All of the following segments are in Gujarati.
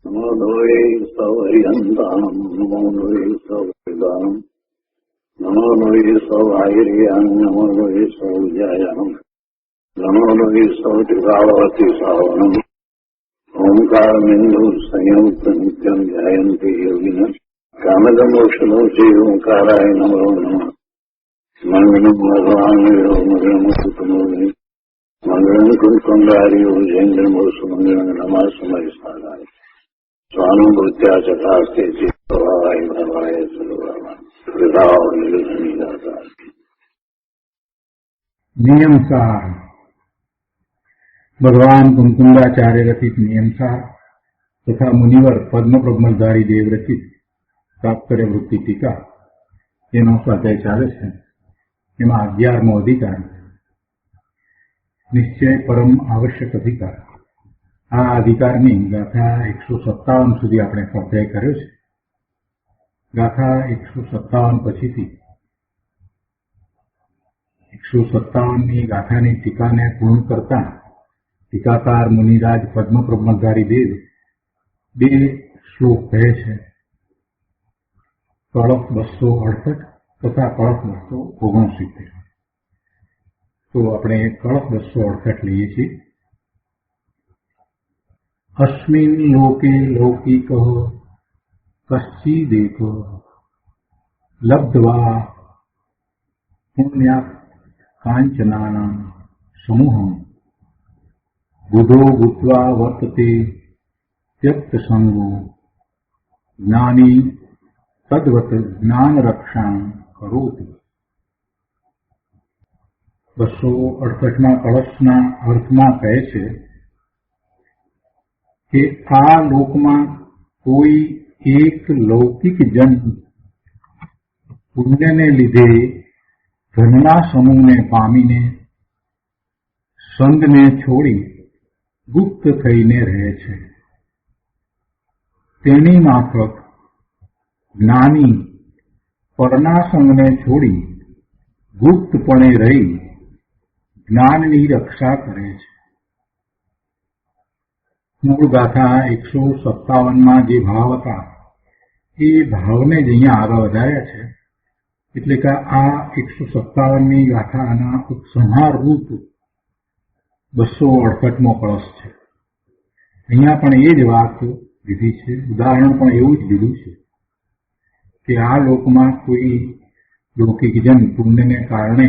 નમો લોહે સૌહરિહંતાનમ નમો લોહે સૌદાનમ નમો લોહે સૌઆયર્યાન નમો લોહે સૌજાયાનમ નમો લોહે સૌત્રિકાવતી સાવનમ ઓમકારમિંદુ સંયુક્ત નિત્યમ ધ્યાયંતિ યોગિન કામદમોક્ષમોચે ઓંકારાય નમો નમઃ મંગલમ ભગવાન મંગલમ સુતમોનિ મંગલમ કુંડાર્યો જૈન્દ્રમોસુ મંગલમ નમઃ સમયસ્થાનાય સ્વાનુભૂત્યા ચકાસ્તે ચિત્તવાય ભવાય સર્વમાં વિભાવ નિલસની દાતા નિયમસાર ભગવાન કુંકુંડાચાર્ય રચિત નિયમસાર તથા મુનિવર પદ્મપ્રબંધારી દેવ રચિત તાત્પર્ય વૃત્તિ ટીકા એનો સ્વાધ્યાય ચાલે છે. એમાં 11મો અધિકાર નિશ્ચય પરમ આવશ્યક અધિકાર. આ અધિકારની ગાથા 157 સુધી આપણે સ્વાધ્યાય કર્યો છે. ગાથા 157 પછીથી 157ની ગાથાની ટીકાને પૂર્ણ કરતા ટીકાકાર મુનિરાજ પદ્મપ્રબંધારી દેવ 2 શ્લોક કહે છે. કળશ 268 તથા કળશ 269. તો આપણે કળશ 268 લઈએ છીએ. અસ્મિન લોકે લૌકિક કશ્ચિદેક લબ્ધવા પુણ્યાત કાંચનાનાં સમૂહં બુધો ભૂત્વા વર્તતે ત્યક્ત સંગો જ્ઞાની તદ્વત જ્ઞાન રક્ષાં કરોતિ. 268માં કળશના અર્થમાં કહે છે કે આ લોકમાં કોઈ એક લૌકિક જન પુણ્યને લીધે ધનના સમૂહને પામીને સંઘને છોડી ગુપ્ત થઈને રહે છે. તેની માફક જ્ઞાની પરના સંઘને છોડી ગુપ્તપણે રહી જ્ઞાનની રક્ષા કરે છે. મૂળ ગાથા 157માં જે ભાવ હતા એ ભાવને જ અહીંયા આગળ વધાર્યા છે. એટલે કે આ 157ની ગાથાના ઉપસંહાર રૂપ 268મો કળશ છે. અહીંયા પણ એ જ વાત લીધી છે. ઉદાહરણ પણ એવું જ લીધું છે કે આ લોકમાં કોઈ લૌકિક જન પુણ્યને કારણે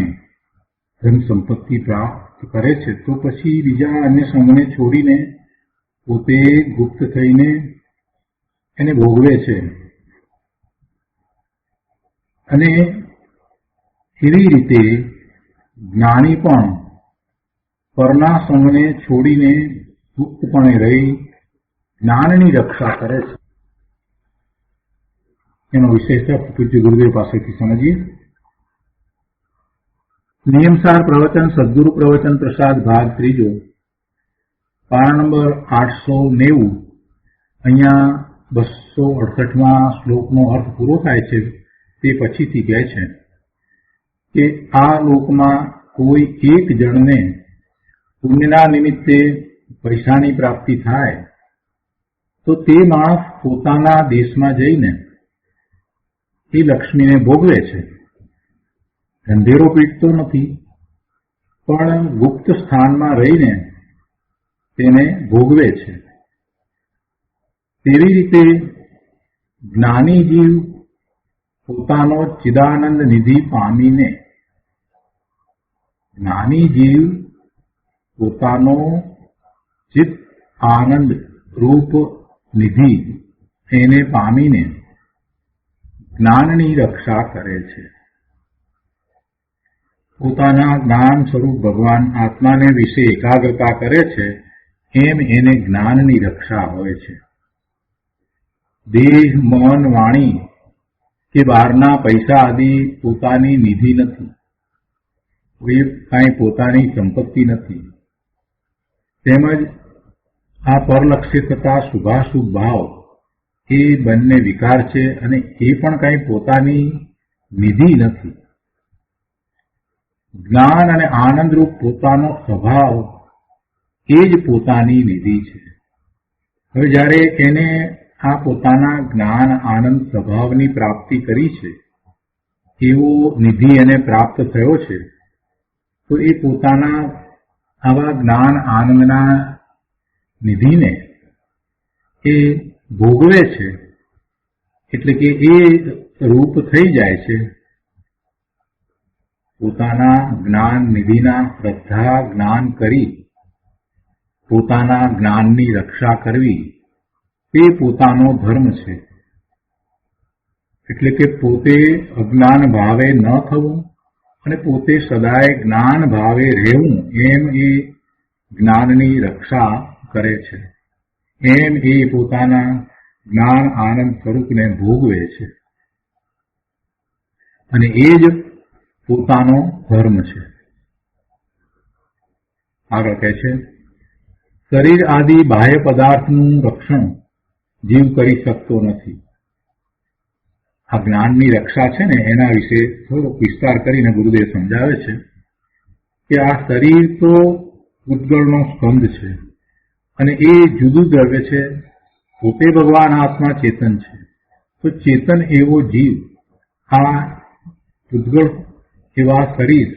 ધન સંપત્તિ પ્રાપ્ત કરે છે તો પછી બીજા અન્ય સંઘને છોડીને પોતે ગુપ્ત થઈને એને ભોગવે છે. અને એવી રીતે જ્ઞાની પણ પરના સંઘને છોડીને ગુપ્તપણે રહી જ્ઞાનની રક્ષા કરે છે. એનો વિશેષ પૂજ્ય ગુરુદેવ પાસેથી સમજીએ. નિયમસાર પ્રવચન સદગુરુ પ્રવચન પ્રસાદ ભાગ 3 પાના નંબર 890. અહીંયા 268માં શ્લોકનો અર્થ પૂરો થાય છે તે પછીથી કહે છે કે આ લોકમાં કોઈ એક જણને પુણ્યના નિમિત્તે પૈસાની પ્રાપ્તિ થાય તો તે માણસ પોતાના દેશમાં જઈને એ લક્ષ્મીને ભોગવે છે. ઢંઢેરો પીટતો નથી પણ ગુપ્ત સ્થાનમાં રહીને તેને ભોગવે છે. તેવી રીતે જ્ઞાની જીવ પોતાનો ચિદાનંદ નિધિ પામીને ચિત્ત આનંદ રૂપ નિધિ એને પામીને જ્ઞાનની રક્ષા કરે છે. પોતાના જ્ઞાન સ્વરૂપ ભગવાન આત્માને વિશે એકાગ્રતા કરે છે એમ એને જ્ઞાનની રક્ષા હોય છે. દેહ મન વાણી કે બહારના પૈસા આદિ પોતાની નિધિ નથી. એ કાંઈ પોતાની સંપત્તિ નથી. તેમજ આ પરલક્ષ્ય થતા શુભાશુભ ભાવ એ બંને વિકાર છે અને એ પણ કાંઈ પોતાની નિધિ નથી. જ્ઞાન અને આનંદરૂપ પોતાનો સ્વભાવ એ જ પોતાની નિધિ છે. હવે જ્યારે એને આ પોતાના જ્ઞાન આનંદ સ્વભાવની પ્રાપ્તિ કરી છે, એવો નિધિ એને પ્રાપ્ત થયો છે, તો એ પોતાના આવા જ્ઞાન આનંદના નિધિને એ ભોગવે છે, એટલે કે એ રૂપ થઈ જાય છે. પોતાના જ્ઞાન નિધિના શ્રદ્ધા જ્ઞાન કરી પોતાના જ્ઞાનની રક્ષા કરવી તે પોતાનો ધર્મ છે. એટલે કે પોતે અજ્ઞાન ભાવે ન થવું અને પોતે સદાય જ્ઞાન ભાવે રહેવું, એમ એ જ્ઞાનની રક્ષા કરે છે. એમ એ પોતાના જ્ઞાન આનંદ સ્વરૂપને ભોગવે છે અને એ જ પોતાનો ધર્મ છે. આગળ કહે છે, શરીર આદિ બાહ્ય પદાર્થનું રક્ષણ જીવ કરી શકતો નથી. આ જ્ઞાનની રક્ષા છે ને, એના વિશે થોડોક વિસ્તાર કરીને ગુરુદેવ સમજાવે છે કે આ શરીર તો ઉદ્ગળનો સ્કંદ છે અને એ જુદું દ્રવ્ય છે. પોતે ભગવાન આત્મા ચેતન છે, તો ચેતન એવો જીવ આ ઉદ્ગળ એવા શરીર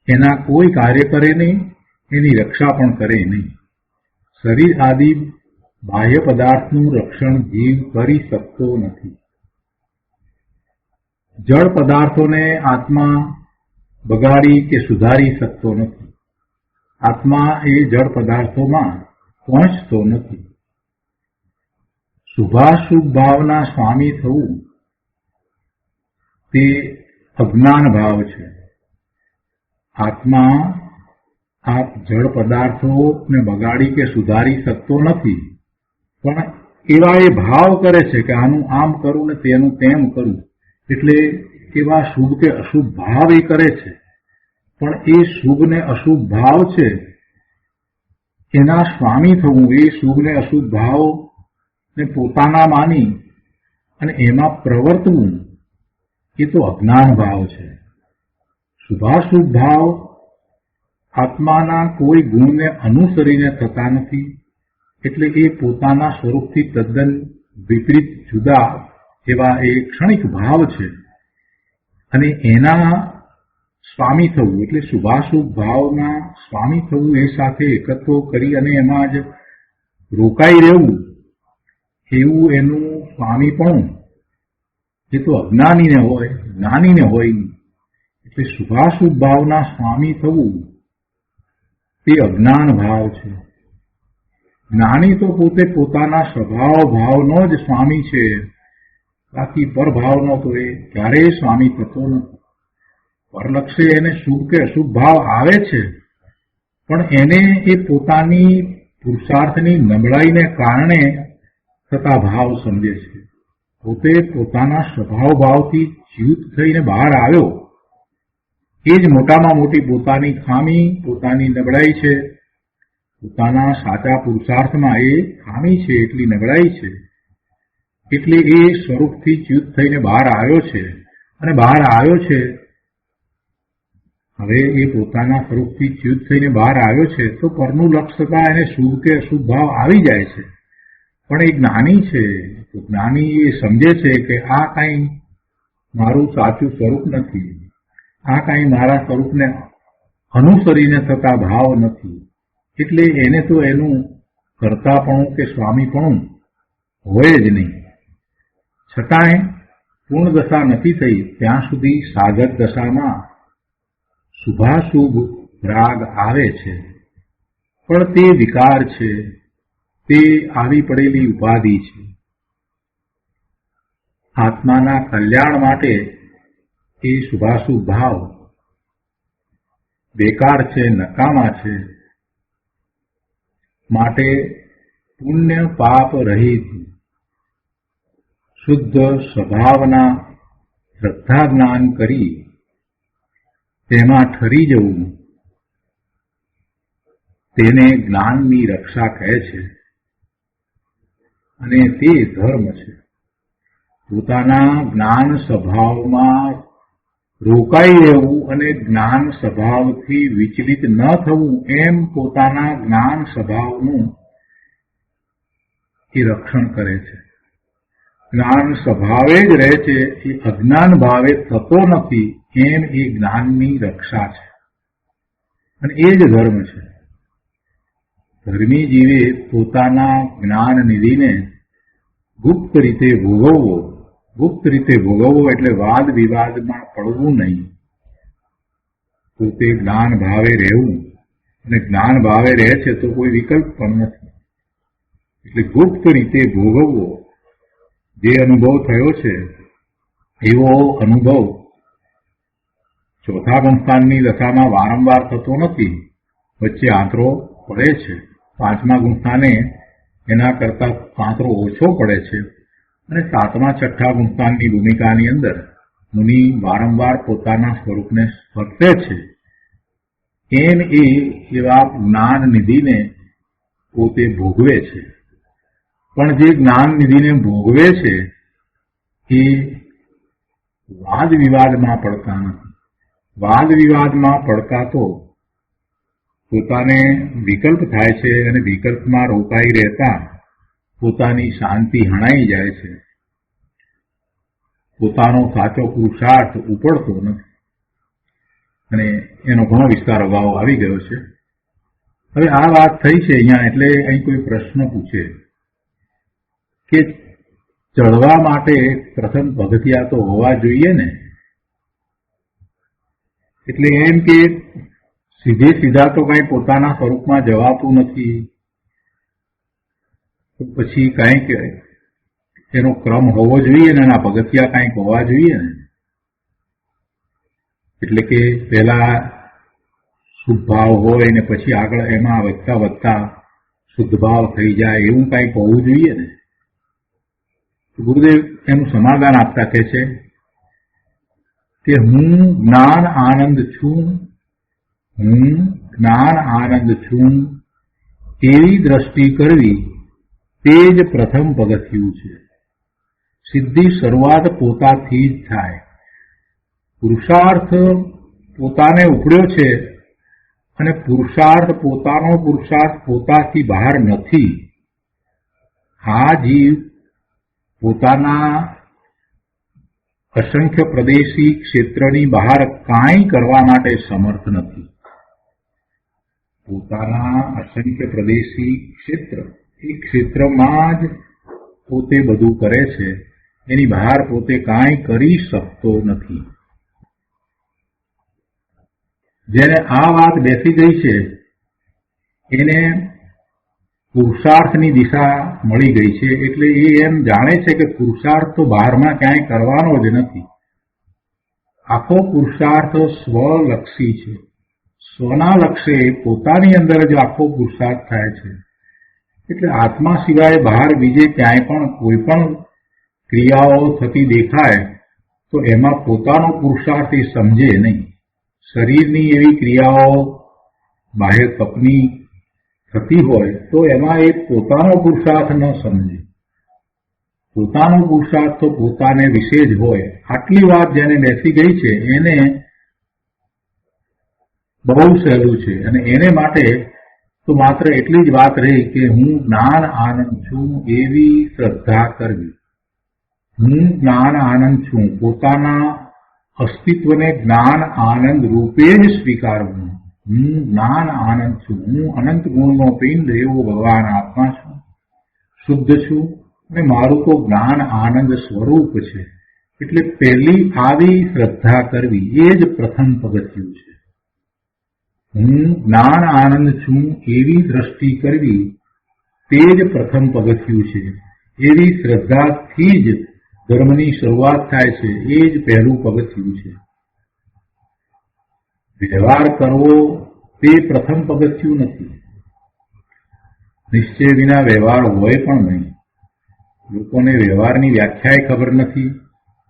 એના કોઈ કાર્ય કરે નહીં, એની રક્ષા પણ કરે નહીં. શરીર આદિ બાહ્ય પદાર્થનું રક્ષણ જીવ કરી શકતો નથી. જળ પદાર્થોને આત્મા બગાડી કે સુધારી શકતો નથી. આત્મા એ જળ પદાર્થોમાં પહોંચતો નથી. શુભાશુભ ભાવના સ્વામી થવું તે અજ્ઞાન ભાવ છે. આત્મા આ જળ પદાર્થોને બગાડી કે સુધારી શકતો નથી, પણ એવા એ ભાવ કરે છે કે આનું આમ કરું ને તેનું તેમ કરું, એટલે એવા શુભ કે અશુભ ભાવ એ કરે છે. પણ એ શુભ ને અશુભ ભાવ છે એના સ્વામી થવું, એ શુભ ને અશુભ ભાવ ને પોતાના માની અને એમાં પ્રવર્તવું, એ તો અજ્ઞાન ભાવ છે. શુભાશુભ ભાવ આત્માના કોઈ ગુણને અનુસરીને થતા નથી, એટલે એ પોતાના સ્વરૂપથી તદ્દન વિપરીત જુદા એવા એ ક્ષણિક ભાવ છે અને એના સ્વામી થવું એટલે શુભાશુભ ભાવના સ્વામી થવું, એ સાથે એકત્વ કરી અને એમાં જ રોકાઈ રહેવું, એવું એનું સ્વામી પણ એ તો અજ્ઞાનીને હોય, જ્ઞાનીને હોય નહીં. એટલે શુભાશુભ ભાવના સ્વામી થવું તે અજ્ઞાન ભાવ છે. જ્ઞાની તો પોતે પોતાના સ્વભાવ ભાવનો જ સ્વામી છે, બાકી પરભાવનો તો એ ક્યારેય સ્વામી થતો નથી. પરલક્ષે એને શુભ કે અશુભ ભાવ આવે છે, પણ એને એ પોતાની પુરુષાર્થની નબળાઈને કારણે થતા ભાવ સમજે છે. પોતે પોતાના સ્વભાવ ભાવથી ચ્યુત થઈને બહાર આવ્યો, એ જ મોટામાં મોટી પોતાની ખામી, પોતાની નબળાઈ છે. પોતાના સાચા પુરુષાર્થમાં એ ખામી છે, એટલી નબળાઈ છે, એટલે એ સ્વરૂપથી ચ્યુત થઈને બહાર આવ્યો છે. અને બહાર આવ્યો છે, હવે એ પોતાના સ્વરૂપથી ચ્યુત થઈને બહાર આવ્યો છે, તો પરનું લક્ષ થતા એને શુભ કે અશુભ ભાવ આવી જાય છે. પણ એ જ્ઞાની છે, તો જ્ઞાની એ સમજે છે કે આ કાંઈ મારું સાચું સ્વરૂપ નથી, આ કાંઈ મારા સ્વરૂપને અનુસરીને થતા ભાવ નથી. એટલે એને તો એનું કર્તાપણું કે સ્વામીપણું હોય જ નહીં. છતાંય પૂર્ણ દશા નથી થઈ ત્યાં સુધી સાધક દશામાં શુભાશુભ રાગ આવે છે, પણ તે વિકાર છે, તે આવી પડેલી ઉપાધિ છે. આત્માના કલ્યાણ માટે એ શુભાશુભ ભાવ બેકાર છે, નકામા છે. માટે પુણ્ય પાપ રહિત શુદ્ધ સ્વભાવના શ્રદ્ધા જ્ઞાન કરી તેમાં ઠરી જવું, તેને જ્ઞાનની રક્ષા કહે છે અને તે ધર્મ છે. પોતાના જ્ઞાન સ્વભાવમાં રોકાઈ રહેવું અને જ્ઞાન સ્વભાવથી વિચલિત ન થવું, એમ પોતાના જ્ઞાન સ્વભાવનું એ રક્ષણ કરે છે. જ્ઞાન સ્વભાવે જ રહે છે, એ અજ્ઞાન ભાવે થતો નથી, એમ એ જ્ઞાનની રક્ષા છે. અને એ જ ધર્મ છે. ધર્મી જીવે પોતાના જ્ઞાન નિધિને ગુપ્ત રીતે ભોગવવો. ગુપ્ત રીતે ભોગવવો એટલે વાદ વિવાદમાં પડવું નહીં. પોતે જ્ઞાન ભાવે રહેવું, અને જ્ઞાન ભાવે રહે છે તો કોઈ વિકલ્પ પણ નથી. એટલે ગુપ્ત રીતે ભોગવવો. જે અનુભવ થયો છે એવો અનુભવ ચોથા ગુણસ્થાનની દશામાં વારંવાર થતો નથી, વચ્ચે આંતરો પડે છે. પાંચમા ગુણસ્થાને એના કરતા આંતરો ઓછો પડે છે, અને સાતમા છઠ્ઠા ગુણસ્થાનની ભૂમિકાની અંદર મુનિ વારંવાર પોતાના સ્વરૂપને સ્પર્શે છે. એમ એ એવા જ્ઞાન નિધિને પોતે ભોગવે છે. પણ જે જ્ઞાન નિધિને ભોગવે છે એ વાદ વિવાદમાં પડતા નથી. વાદ વિવાદમાં પડતા તો પોતાને વિકલ્પ થાય છે, અને વિકલ્પમાં રોકાઈ રહેતા પોતાની શાંતિ હણાઈ જાય છે. પોતાનો સાચો પુરુષાર્થ ઉપડતો નથી. અને એનો ઘણો વિસ્તાર અગાઉ આવી ગયો છે. હવે આ વાત થઈ છે અહીંયા, એટલે અહીં કોઈ પ્રશ્ન પૂછે કે ચડવા માટે પ્રથમ પગથિયા તો હોવા જોઈએ ને. એટલે એમ કે સીધે સીધા તો કઈ પોતાના સ્વરૂપમાં જવાતું નથી, તો પછી કંઈક એનો ક્રમ હોવો જોઈએ ને, એના પગથિયા કંઈક હોવા જોઈએ ને. એટલે કે પહેલા શુદ્ધ ભાવ હોય ને પછી આગળ એમાં વધતા વધતા શુદ્ધ ભાવ થઈ જાય, એવું કંઈક હોવું જોઈએ ને. ગુરુદેવ એનું સમાધાન આપતા કહે છે કે હું જ્ઞાન આનંદ છું, હું જ્ઞાન આનંદ છું એવી દ્રષ્ટિ કરવી તે જ પ્રથમ પગથિયું છે. સિદ્ધિ શરૂઆત પોતાથી જ થાય. પુરુષાર્થ પોતાને ઉપડ્યો છે, અને પુરુષાર્થ પોતાનો પુરુષાર્થ પોતાથી બહાર નથી. આ જીવ પોતાના અસંખ્ય પ્રદેશી ક્ષેત્રની બહાર કાંઈ કરવા માટે સમર્થ નથી. પોતાના અસંખ્ય પ્રદેશી ક્ષેત્ર, એ ક્ષેત્રમાં જ પોતે બધું કરે છે, એની બહાર પોતે કાંઈ કરી શકતો નથી. જેને આ વાત બેસી ગઈ છે એને પુરુષાર્થની દિશા મળી ગઈ છે. એટલે એ એમ જાણે છે કે પુરુષાર્થ તો બહારમાં ક્યાંય કરવાનો જ નથી. આખો પુરુષાર્થ સ્વલક્ષી છે. સ્વના લક્ષ્ય પોતાની અંદર જ આખો પુરુષાર્થ થાય છે. એટલે આત્મા સિવાય બહાર બીજે ક્યાંય પણ કોઈ પણ ક્રિયાઓ થતી દેખાય તો એમાં પોતાનો પુરુષાર્થ એ સમજે નહીં. શરીરની એવી ક્રિયાઓ બાહ્ય તપની થતી હોય તો એમાં એ પોતાનો પુરુષાર્થ ન સમજે. પોતાનો પુરુષાર્થ તો પોતાને વિશે જ હોય. આટલી વાત જેને બેસી ગઈ છે એને બહુ સહેલું છે. અને એને માટે તો માત્ર એટલી જ વાત રહી કે હું જ્ઞાન આનંદ છું એવી શ્રદ્ધા કરવી. હું જ્ઞાન આનંદ છું, પોતાના અસ્તિત્વને જ્ઞાન આનંદ રૂપે જ સ્વીકારવું. હું જ્ઞાન આનંદ છું, હું અનંત ગુણનો પિંડ એવો ભગવાન આત્મા છું, શુદ્ધ છું, અને મારું તો જ્ઞાન આનંદ સ્વરૂપ છે. એટલે પહેલી આવી શ્રદ્ધા કરવી એ જ પ્રથમ પગથિયું છે. હું જ્ઞાન આનંદ છું એવી દ્રષ્ટિ કરવી તે જ પ્રથમ પગથિયું છે. એવી શ્રદ્ધાથી જ ધર્મની શરૂઆત થાય છે. એ જ પહેલું પગથિયું છે. વ્યવહાર કરવો તે પ્રથમ પગથિયું નથી. નિશ્ચય વિના વ્યવહાર હોય પણ નહીં. લોકોને વ્યવહારની વ્યાખ્યાએ ખબર નથી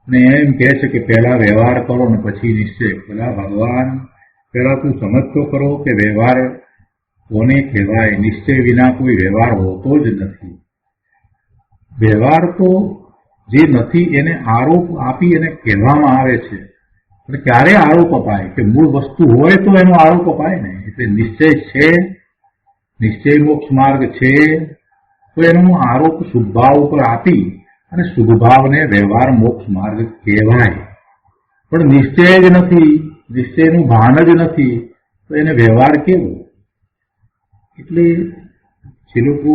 ને એમ કહે છે કે પહેલા વ્યવહાર કરો ને પછી નિશ્ચય. પેલા ભગવાન પહેલા તું સમજતો કરો કે વ્યવહાર કોને કહેવાય. નિશ્ચય વિના કોઈ વ્યવહાર હોતો જ નથી. વ્યવહાર તો જે નથી એને આરોપ આપી અને કહેવામાં આવે છે. અને ક્યારે આરોપ અપાય કે મૂળ વસ્તુ હોય તો એનો આરોપ અપાય ને. એટલે નિશ્ચય છે, નિશ્ચય મોક્ષ માર્ગ છે, તો એનો આરોપ શુભભાવ ઉપર આપી અને શુભભાવને વ્યવહાર મોક્ષ માર્ગ કહેવાય. પણ નિશ્ચય જ નથી, નિશ્ચયનું ભાન જ નથી, તો એને વ્યવહાર કેવો? એટલે જે લોકો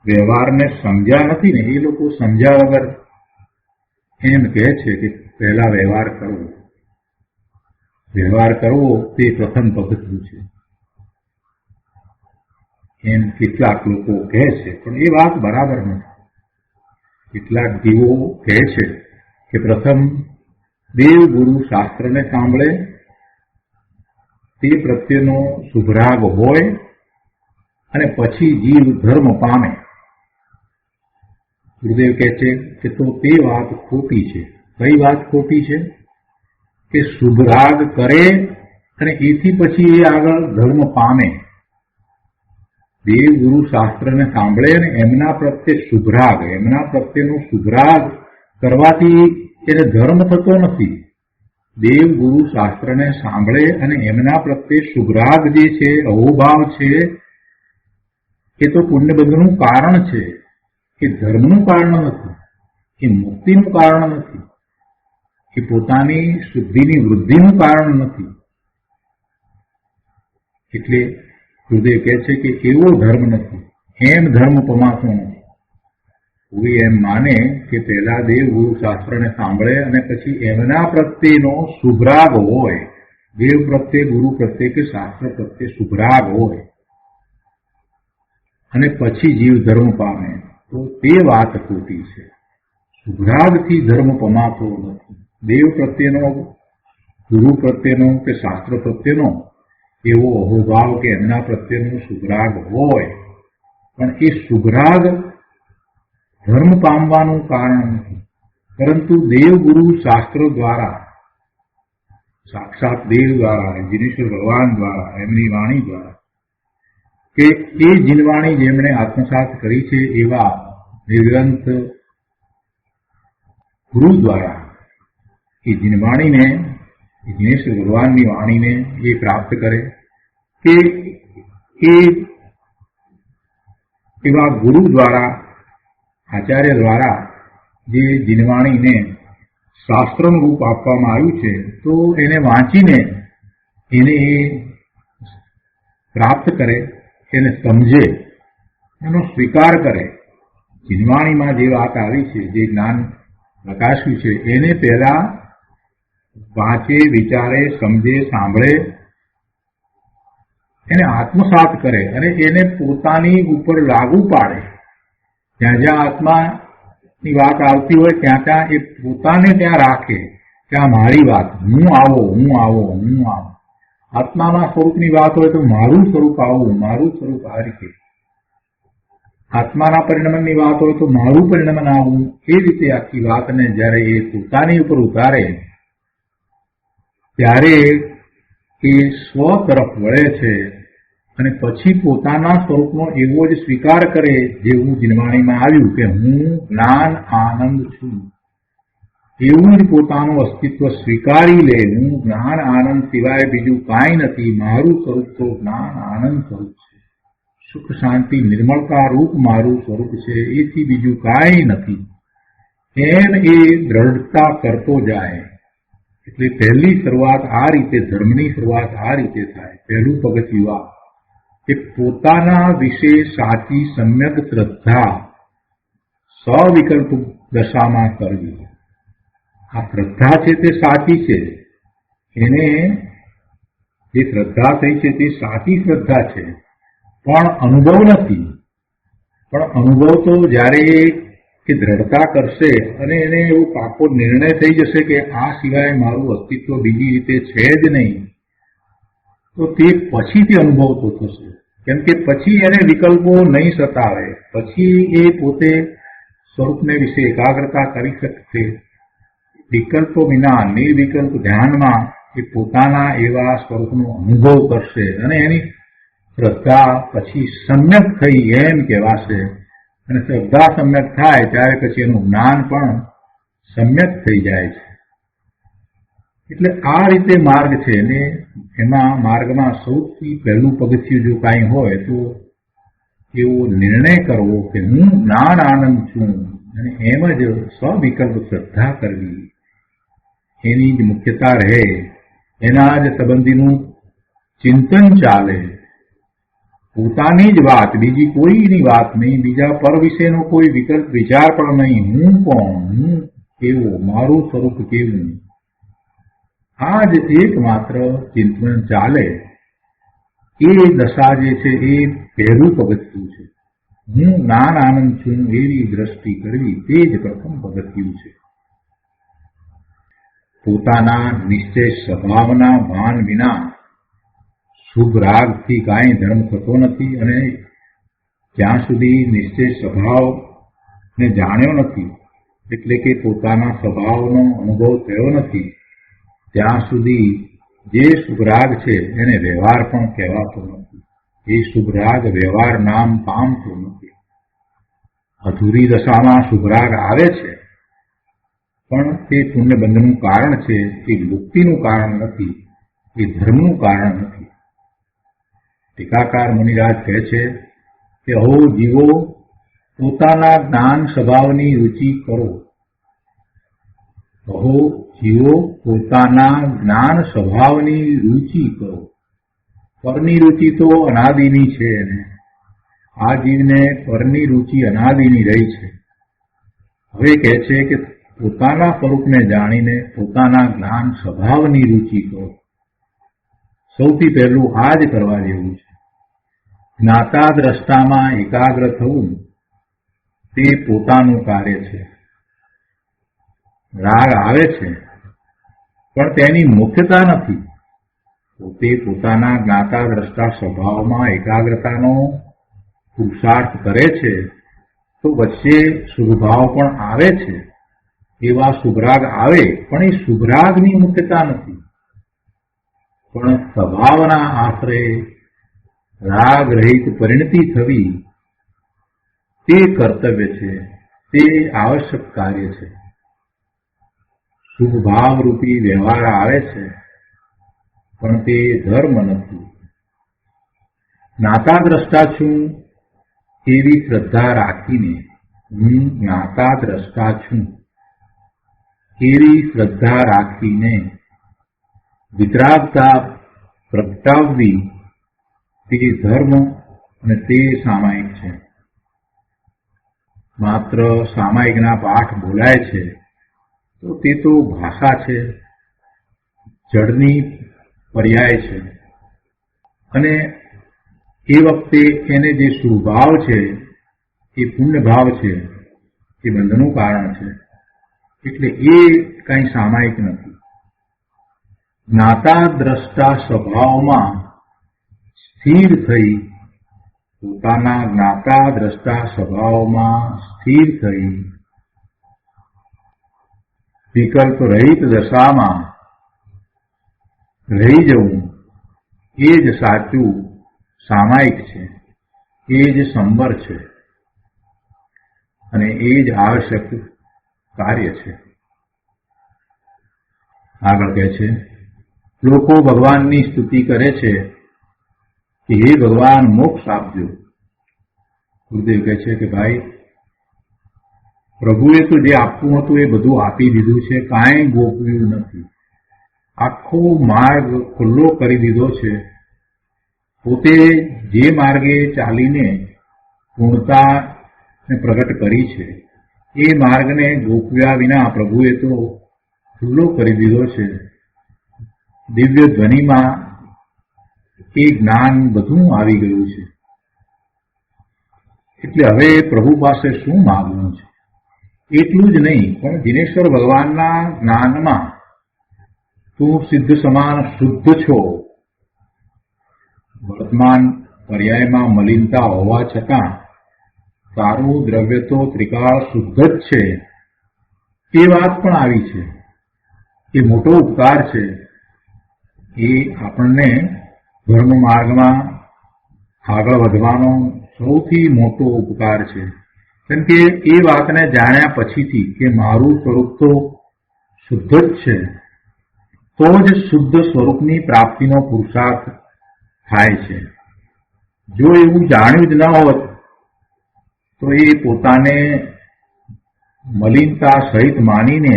વ્યવહારને સમજ્યા નથી ને, એ લોકો સમજ્યા વગર એમ કહે છે કે પહેલા વ્યવહાર કરવો. વ્યવહાર કરવો તે પ્રથમ પગથિયું છે એમ કેટલાક લોકો કહે છે, પણ એ વાત બરાબર નથી. કેટલાક જીવો કહે છે કે પ્રથમ દેવ ગુરુ શાસ્ત્રને સાંભળે, તે પ્રત્યેનો શુભરાગ હોય અને પછી જીવ ધર્મ પામે. ગુરુદેવ કહે છે કે તો તે વાત ખોટી છે. કઈ વાત ખોટી છે? કે શુભરાગ કરે અને એથી પછી એ આગળ ધર્મ પામે. દેવ ગુરુ શાસ્ત્રને સાંભળે અને એમના પ્રત્યે શુભરાગ, એમના પ્રત્યેનો શુભરાગ કરવાથી એને ધર્મ થતો નથી. દેવ ગુરુ શાસ્ત્રને સાંભળે અને એમના પ્રત્યે શુભરાગ જે છે, અહોભાવ છે, એ તો પુણ્યબંધનું કારણ છે. એ ધર્મનું કારણ નથી, એ મુક્તિનું કારણ નથી, એ પોતાની શુદ્ધિની વૃદ્ધિનું કારણ નથી. એટલે ગુરુદેવ કહે છે કે એવો ધર્મ નથી, એમ ધર્મ પમાતો નથી. કોઈ એમ માને કે પહેલા દેવ ગુરુ શાસ્ત્રને સાંભળે અને પછી એમના પ્રત્યેનો શુભરાગ હોય, દેવ પ્રત્યે, ગુરુ પ્રત્યે કે શાસ્ત્ર પ્રત્યે શુભરાગ હોય અને પછી જીવ ધર્મ પામે, તો તે વાત ખોટી છે. શુભરાગથી ધર્મ પમાતો નથી. દેવ પ્રત્યેનો, ગુરુ પ્રત્યેનો કે શાસ્ત્ર પ્રત્યેનો એવો અહોભાવ કે એમના પ્રત્યેનો શુભરાગ હોય, પણ એ શુભરાગ ધર્મ પામવાનું કારણ નથી, પરંતુ દેવ ગુરુ શાસ્ત્રો દ્વારા, સાક્ષાત દેવ દ્વારા, જીનેશ્વર ભગવાન દ્વારા, એમની વાણી દ્વારા, કે એ જીનવાણી જેમણે આત્મસાત કરી છે એવા નિર્ગ્રંથ ગુરુ દ્વારા એ જીનવાણીને, જીનેશ્વર ભગવાનની વાણીને એ પ્રાપ્ત કરે, કે એ એવા ગુરુ દ્વારા, આચાર્ય દ્વારા જે જીનવાણીને શાસ્ત્રનું રૂપ આપવામાં આવ્યું છે, તો એને વાંચીને એને એ પ્રાપ્ત કરે, એને સમજે, એનો સ્વીકાર કરે. જીનવાણીમાં જે વાત આવી છે, જે જ્ઞાન પ્રકાશ્યું છે, એને પહેલા વાંચે, વિચારે, સમજે, સાંભળે, એને આત્મસાત કરે અને એને પોતાની ઉપર લાગુ પાડે. જ્યાં જ્યાં આત્માની વાત આવતી હોય ત્યાં ત્યાં એ પોતાને ત્યાં રાખે કે આ મારી વાત, હું આવો, હું આવો, હું આવો. આત્માના સ્વરૂપની વાત હોય તો મારું સ્વરૂપ આવું, મારું સ્વરૂપ આ રીતે. આત્માના પરિણમનની વાત હોય તો મારું પરિણમન આવું. એ રીતે આખી વાતને જ્યારે એ પોતાની ઉપર ઉતારે ત્યારે એ સ્વ તરફ વળે છે અને પછી પોતાના સ્વરૂપનો એવો જ સ્વીકાર કરે જેવું જીનવાણીમાં આવ્યું કે હું જ્ઞાન આનંદ છું. એવું જ પોતાનું અસ્તિત્વ સ્વીકારી લે. હું જ્ઞાન આનંદ સિવાય બીજું કાંઈ નથી. મારું સ્વરૂપ તો જ્ઞાન આનંદ સ્વરૂપ છે. સુખ શાંતિ નિર્મળતા રૂપ મારું સ્વરૂપ છે, એથી બીજું કાંઈ નથી. એમ એ દ્રઢતા કરતો જાય. એટલે પહેલી શરૂઆત આ રીતે, ધર્મની શરૂઆત આ રીતે થાય. પહેલું પગથિયું આ કે પોતાના વિશે સાચી સમ્યક શ્રદ્ધા સવિકલ્પ દશામાં કરવી. આ શ્રદ્ધા છે તે સાચી છે, એને જે શ્રદ્ધા થઈ છે તે સાચી શ્રદ્ધા છે, પણ અનુભવ નથી. પણ અનુભવ તો જ્યારે એ દ્રઢતા કરશે અને એને એવો પાકો નિર્ણય થઈ જશે કે આ સિવાય મારું અસ્તિત્વ બીજી રીતે છે જ નહીં, તો તે પછીથી અનુભવ તો થશે. કેમ કે પછી એને વિકલ્પો નહીં સતાવે, પછી એ પોતે સ્વરૂપને વિશે એકાગ્રતા કરી શકશે. વિકલ્પો વિના નિર્વિકલ્પ ધ્યાનમાં એ પોતાના એવા સ્વરૂપનો અનુભવ કરશે અને એની શ્રદ્ધા પછી સમ્યક થઈ એમ કહેવાશે. અને શ્રદ્ધા સમ્યક થાય ત્યારે પછી એનું જ્ઞાન પણ સમ્યક થઈ જાય છે. એટલે આ રીતે માર્ગ છે ને એમાં માર્ગમાં સૌથી પહેલું પગથિયું જો કાંઈ હોય તો એવો નિર્ણય કરવો કે હું જ્ઞાન આનંદ છું, અને એમ જ સ્વવિકલ્પ શ્રદ્ધા કરવી, એની જ મુખ્યતા રહે, એના જ સંબંધીનું ચિંતન ચાલે. પોતાની જ વાત, બીજી કોઈની વાત નહીં, બીજા પર વિશેનો કોઈ વિકલ્પ વિચાર પણ નહીં. હું કોણ, હું કેવો, મારું સ્વરૂપ કેવું, આ જ એકમાત્ર ચિંતન ચાલે. એ દશા જે છે એ પહેલું પગથિયું છે. હું જ્ઞાન આનંદ છું એવી દ્રષ્ટિ કરવી, તે જ પ્રથમ પગથિયું છે. પોતાના નિશ્ચય સ્વભાવના ભાન વિના શુભ રાગથી કાંઈ ધર્મ થતો નથી, અને જ્યાં સુધી નિશ્ચય સ્વભાવને જાણ્યો નથી, એટલે કે પોતાના સ્વભાવનો અનુભવ થયો નથી, ત્યાં સુધી જે શુભ રાગ છે એને વ્યવહાર પણ કહેવાતો નથી. એ શુભ રાગ વ્યવહાર નામ પામતો નથી. અધૂરી દશામાં શુભ રાગ આવે છે, પણ તે પુણ્યબંધનું કારણ છે, એ મુક્તિનું કારણ નથી, એ ધર્મનું કારણ નથી. ટીકાકાર મુનિરાજ કહે છે કે હો જીવો, પોતાના જ્ઞાન સ્વભાવની રુચિ કરો. કહો જીવો, પોતાના જ્ઞાન સ્વભાવની રુચિ કરો. પરની રુચિ તો અનાદિની છે, ને આ જીવને પરની રુચિ અનાદિની રહી છે. હવે કહે છે કે પોતાના સ્વરૂપને જાણીને પોતાના જ્ઞાન સ્વભાવની રુચિ કરો. સૌથી પહેલું આ જ કરવા જેવું છે. જ્ઞાતા દ્રષ્ટામાં એકાગ્ર થવું તે પોતાનું કાર્ય છે. રાગ આવે છે, પણ તેની મુખ્યતા નથી. પોતે પોતાના જ્ઞાતા દ્રષ્ટા સ્વભાવમાં એકાગ્રતાનો પુરુષાર્થ કરે છે, તો વચ્ચે શુભભાવ પણ આવે છે. એવા શુભરાગ આવે, પણ એ શુભરાગની મુખ્યતા નથી, પણ સ્વભાવના આશરે રાગ રહિત પરિણતિ થવી તે કર્તવ્ય છે, તે આવશ્યક કાર્ય છે. શુભભાવ રૂપી વ્યવહાર આવે છે, પણ તે ધર્મ નથી. જ્ઞાતા દ્રષ્ટા છું એવી શ્રદ્ધા રાખીને, હું જ્ઞાતા દ્રષ્ટા છું એવી શ્રદ્ધા રાખીને વિતરાગતા પ્રગટાવવી તે ધર્મ અને તે સામાયિક છે. માત્ર સામાયિકના પાઠ બોલાય છે તો તે તો ભાષા છે, જડની પર્યાય છે, અને એ વખતે એને જે શુભભાવ છે એ પુણ્યભાવ છે, એ બંધનું કારણ છે, એટલે એ કંઈ સામાયિક નથી. જ્ઞાતા દ્રષ્ટા સ્વભાવમાં સ્થિર થઈ, પોતાના જ્ઞાતા દ્રષ્ટા સ્વભાવમાં સ્થિર થઈ વિકલ્પ રહિત દશામાં રહી જવું એ જ સાચું સામાયિક છે, એ જ સંવર છે, અને એ જ આવશ્યક કાર્ય છે. આગળ કહે છે, લોકો ભગવાનની સ્તુતિ કરે છે કે હે ભગવાન મોક્ષ આપજો. ગુરુદેવ કહે છે કે ભાઈ, પ્રભુએ તો જે આપવું હતું એ બધું આપી દીધું છે, કાંઈ ગોપવ્યું નથી. આખો માર્ગ ખુલ્લો કરી દીધો છે. પોતે જે માર્ગે ચાલીને પૂર્ણતાને પ્રગટ કરી છે એ માર્ગને ગોપવ્યા વિના પ્રભુએ તો ખુલ્લો કરી દીધો છે. દિવ્ય ધ્વનિમાં એ જ્ઞાન બધું આવી ગયું છે. એટલે હવે પ્રભુ પાસે શું માગવું છે? એટલું જ નહીં, પણ દિનેશ્વર ભગવાનના જ્ઞાનમાં તું સિદ્ધ સમાન શુદ્ધ છો. વર્તમાન પર્યાયમાં મલિનતા હોવા છતાં તારું દ્રવ્ય તો ત્રિકાળ શુદ્ધ જ છે, એ વાત પણ આવી છે. એ મોટો ઉપકાર છે. એ આપણને ધર્મ માર્ગમાં આગળ વધવાનો સૌથી મોટો ઉપકાર છે. કેમ કે એ વાતને જાણ્યા પછીથી કે મારું સ્વરૂપ તો શુદ્ધ જ છે, તો જ શુદ્ધ સ્વરૂપની પ્રાપ્તિનો પુરુષાર્થ થાય છે. જો એવું જાણ્યું જ ન હોત તો એ પોતાને મલિનતા સહિત માનીને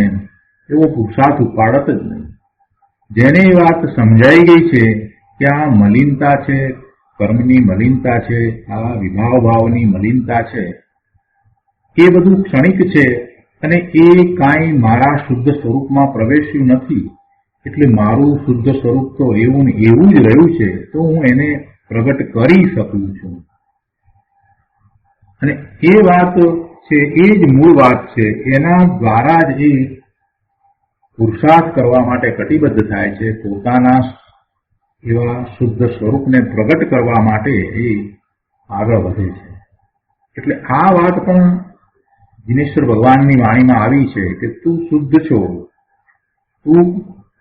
એવો પુરુષાર્થ ઉપાડત જ નહીં. જેને એ વાત સમજાઈ ગઈ છે કે આ મલિનતા છે, કર્મની મલિનતા છે, આ વિભાવ ભાવની મલિનતા છે, એ બધું ક્ષણિક છે અને એ કાંઈ મારા શુદ્ધ સ્વરૂપમાં પ્રવેશ્યું નથી, એટલે મારું શુદ્ધ સ્વરૂપ તો એવું ને એવું જ રહ્યું છે, તો હું એને પ્રગટ કરી શકું છું. અને એ વાત છે, એ જ મૂળ વાત છે. એના દ્વારા જ એ પુરુષાર્થ કરવા માટે કટિબદ્ધ થાય છે. પોતાના એવા શુદ્ધ સ્વરૂપને પ્રગટ કરવા માટે એ આગળ વધે છે. એટલે આ વાત પણ દિનેશ્વર ભગવાનની વાણીમાં આવી છે કે તું શુદ્ધ છો, તું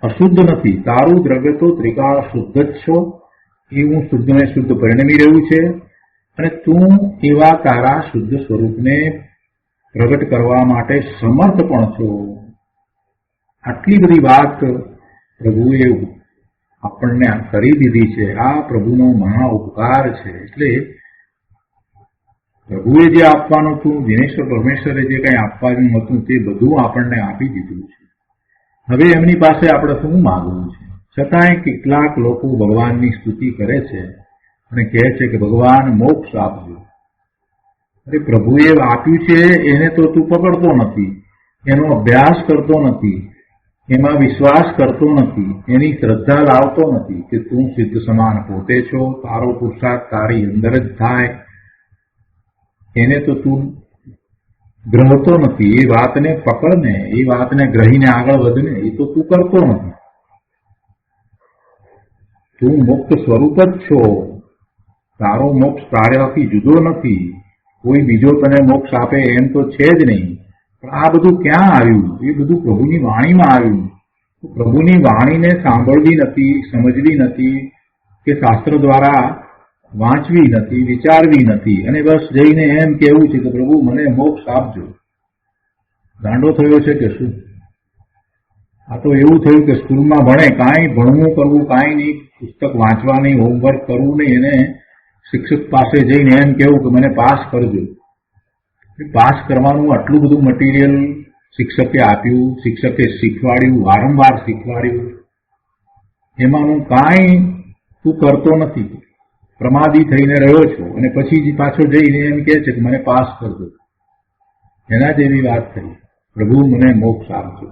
અશુદ્ધ નથી, તારું દ્રવ્ય તો ત્રિકાળ શુદ્ધ જ છો, એવું શુદ્ધ ને શુદ્ધ પરિણમી રહ્યું છે, અને તું એવા તારા શુદ્ધ સ્વરૂપને પ્રગટ કરવા માટે સમર્થ પણ છો. આટલી બધી વાત પ્રભુએ આપણને કરી દીધી છે. આ પ્રભુનો મહા ઉપકાર છે. એટલે પ્રભુએ જે આપવાનું હતું, દિનેશ્વર પરમેશ્વરે જે કંઈ આપવાનું હતું, તે બધું આપણને આપી દીધું છે. હવે એમની પાસે આપણે શું માગવું છે? છતાંય કેટલાક લોકો ભગવાનની સ્તુતિ કરે છે અને કહે છે કે ભગવાન મોક્ષ આપજો. અરે પ્રભુએ આપ્યું છે એને તો તું પકડતો નથી, એનો અભ્યાસ કરતો નથી, એમાં વિશ્વાસ કરતો નથી, એની શ્રદ્ધા લાવતો નથી કે તું સિદ્ધ સમાન પોતે છો, તારો પુરુષાર્થ તારી અંદર જ થાય, એને તો તું ગ્રહતો નથી. એ વાતને પકડને, એ વાતને ગ્રહીને આગળ વધને, એ તો તું કરતો નથી. તું મુક્ત સ્વરૂપ જ છો, તારો મોક્ષ તારાથી જુદો નથી, કોઈ બીજો તને મોક્ષ આપે એમ તો છે જ નહીં. પણ આ બધું ક્યાં આવ્યું? એ બધું પ્રભુની વાણીમાં આવ્યું. પ્રભુની વાણીને સાંભળવી નથી, સમજવી નથી, કે શાસ્ત્ર દ્વારા વાંચવી નથી, વિચારવી નથી, અને બસ જઈને એમ કહેવું છે કે પ્રભુ મને મોક્ષ આપજો. ગાંડો થયો છે કે શું? આ તો એવું થયું કે સ્કૂલમાં ભણે, કાંઈ ભણવું કરવું કાંઈ નહીં, પુસ્તક વાંચવા નહીં, હોમવર્ક કરવું નહીં, એને શિક્ષક પાસે જઈને એમ કહેવું કે મને પાસ કરજો. પાસ કરવાનું આટલું બધું મટીરિયલ શિક્ષકે આપ્યું, શિક્ષકે શીખવાડ્યું, વારંવાર શીખવાડ્યું, એમાંનું કાંઈ તું કરતો નથી, પ્રમાદી થઈને રહ્યો છો, અને પછી પાછો જઈને એમ કહે છે કે મને પાસ કરજો. એના જેવી વાત થઈ, પ્રભુ મને મોક્ષ આપજો.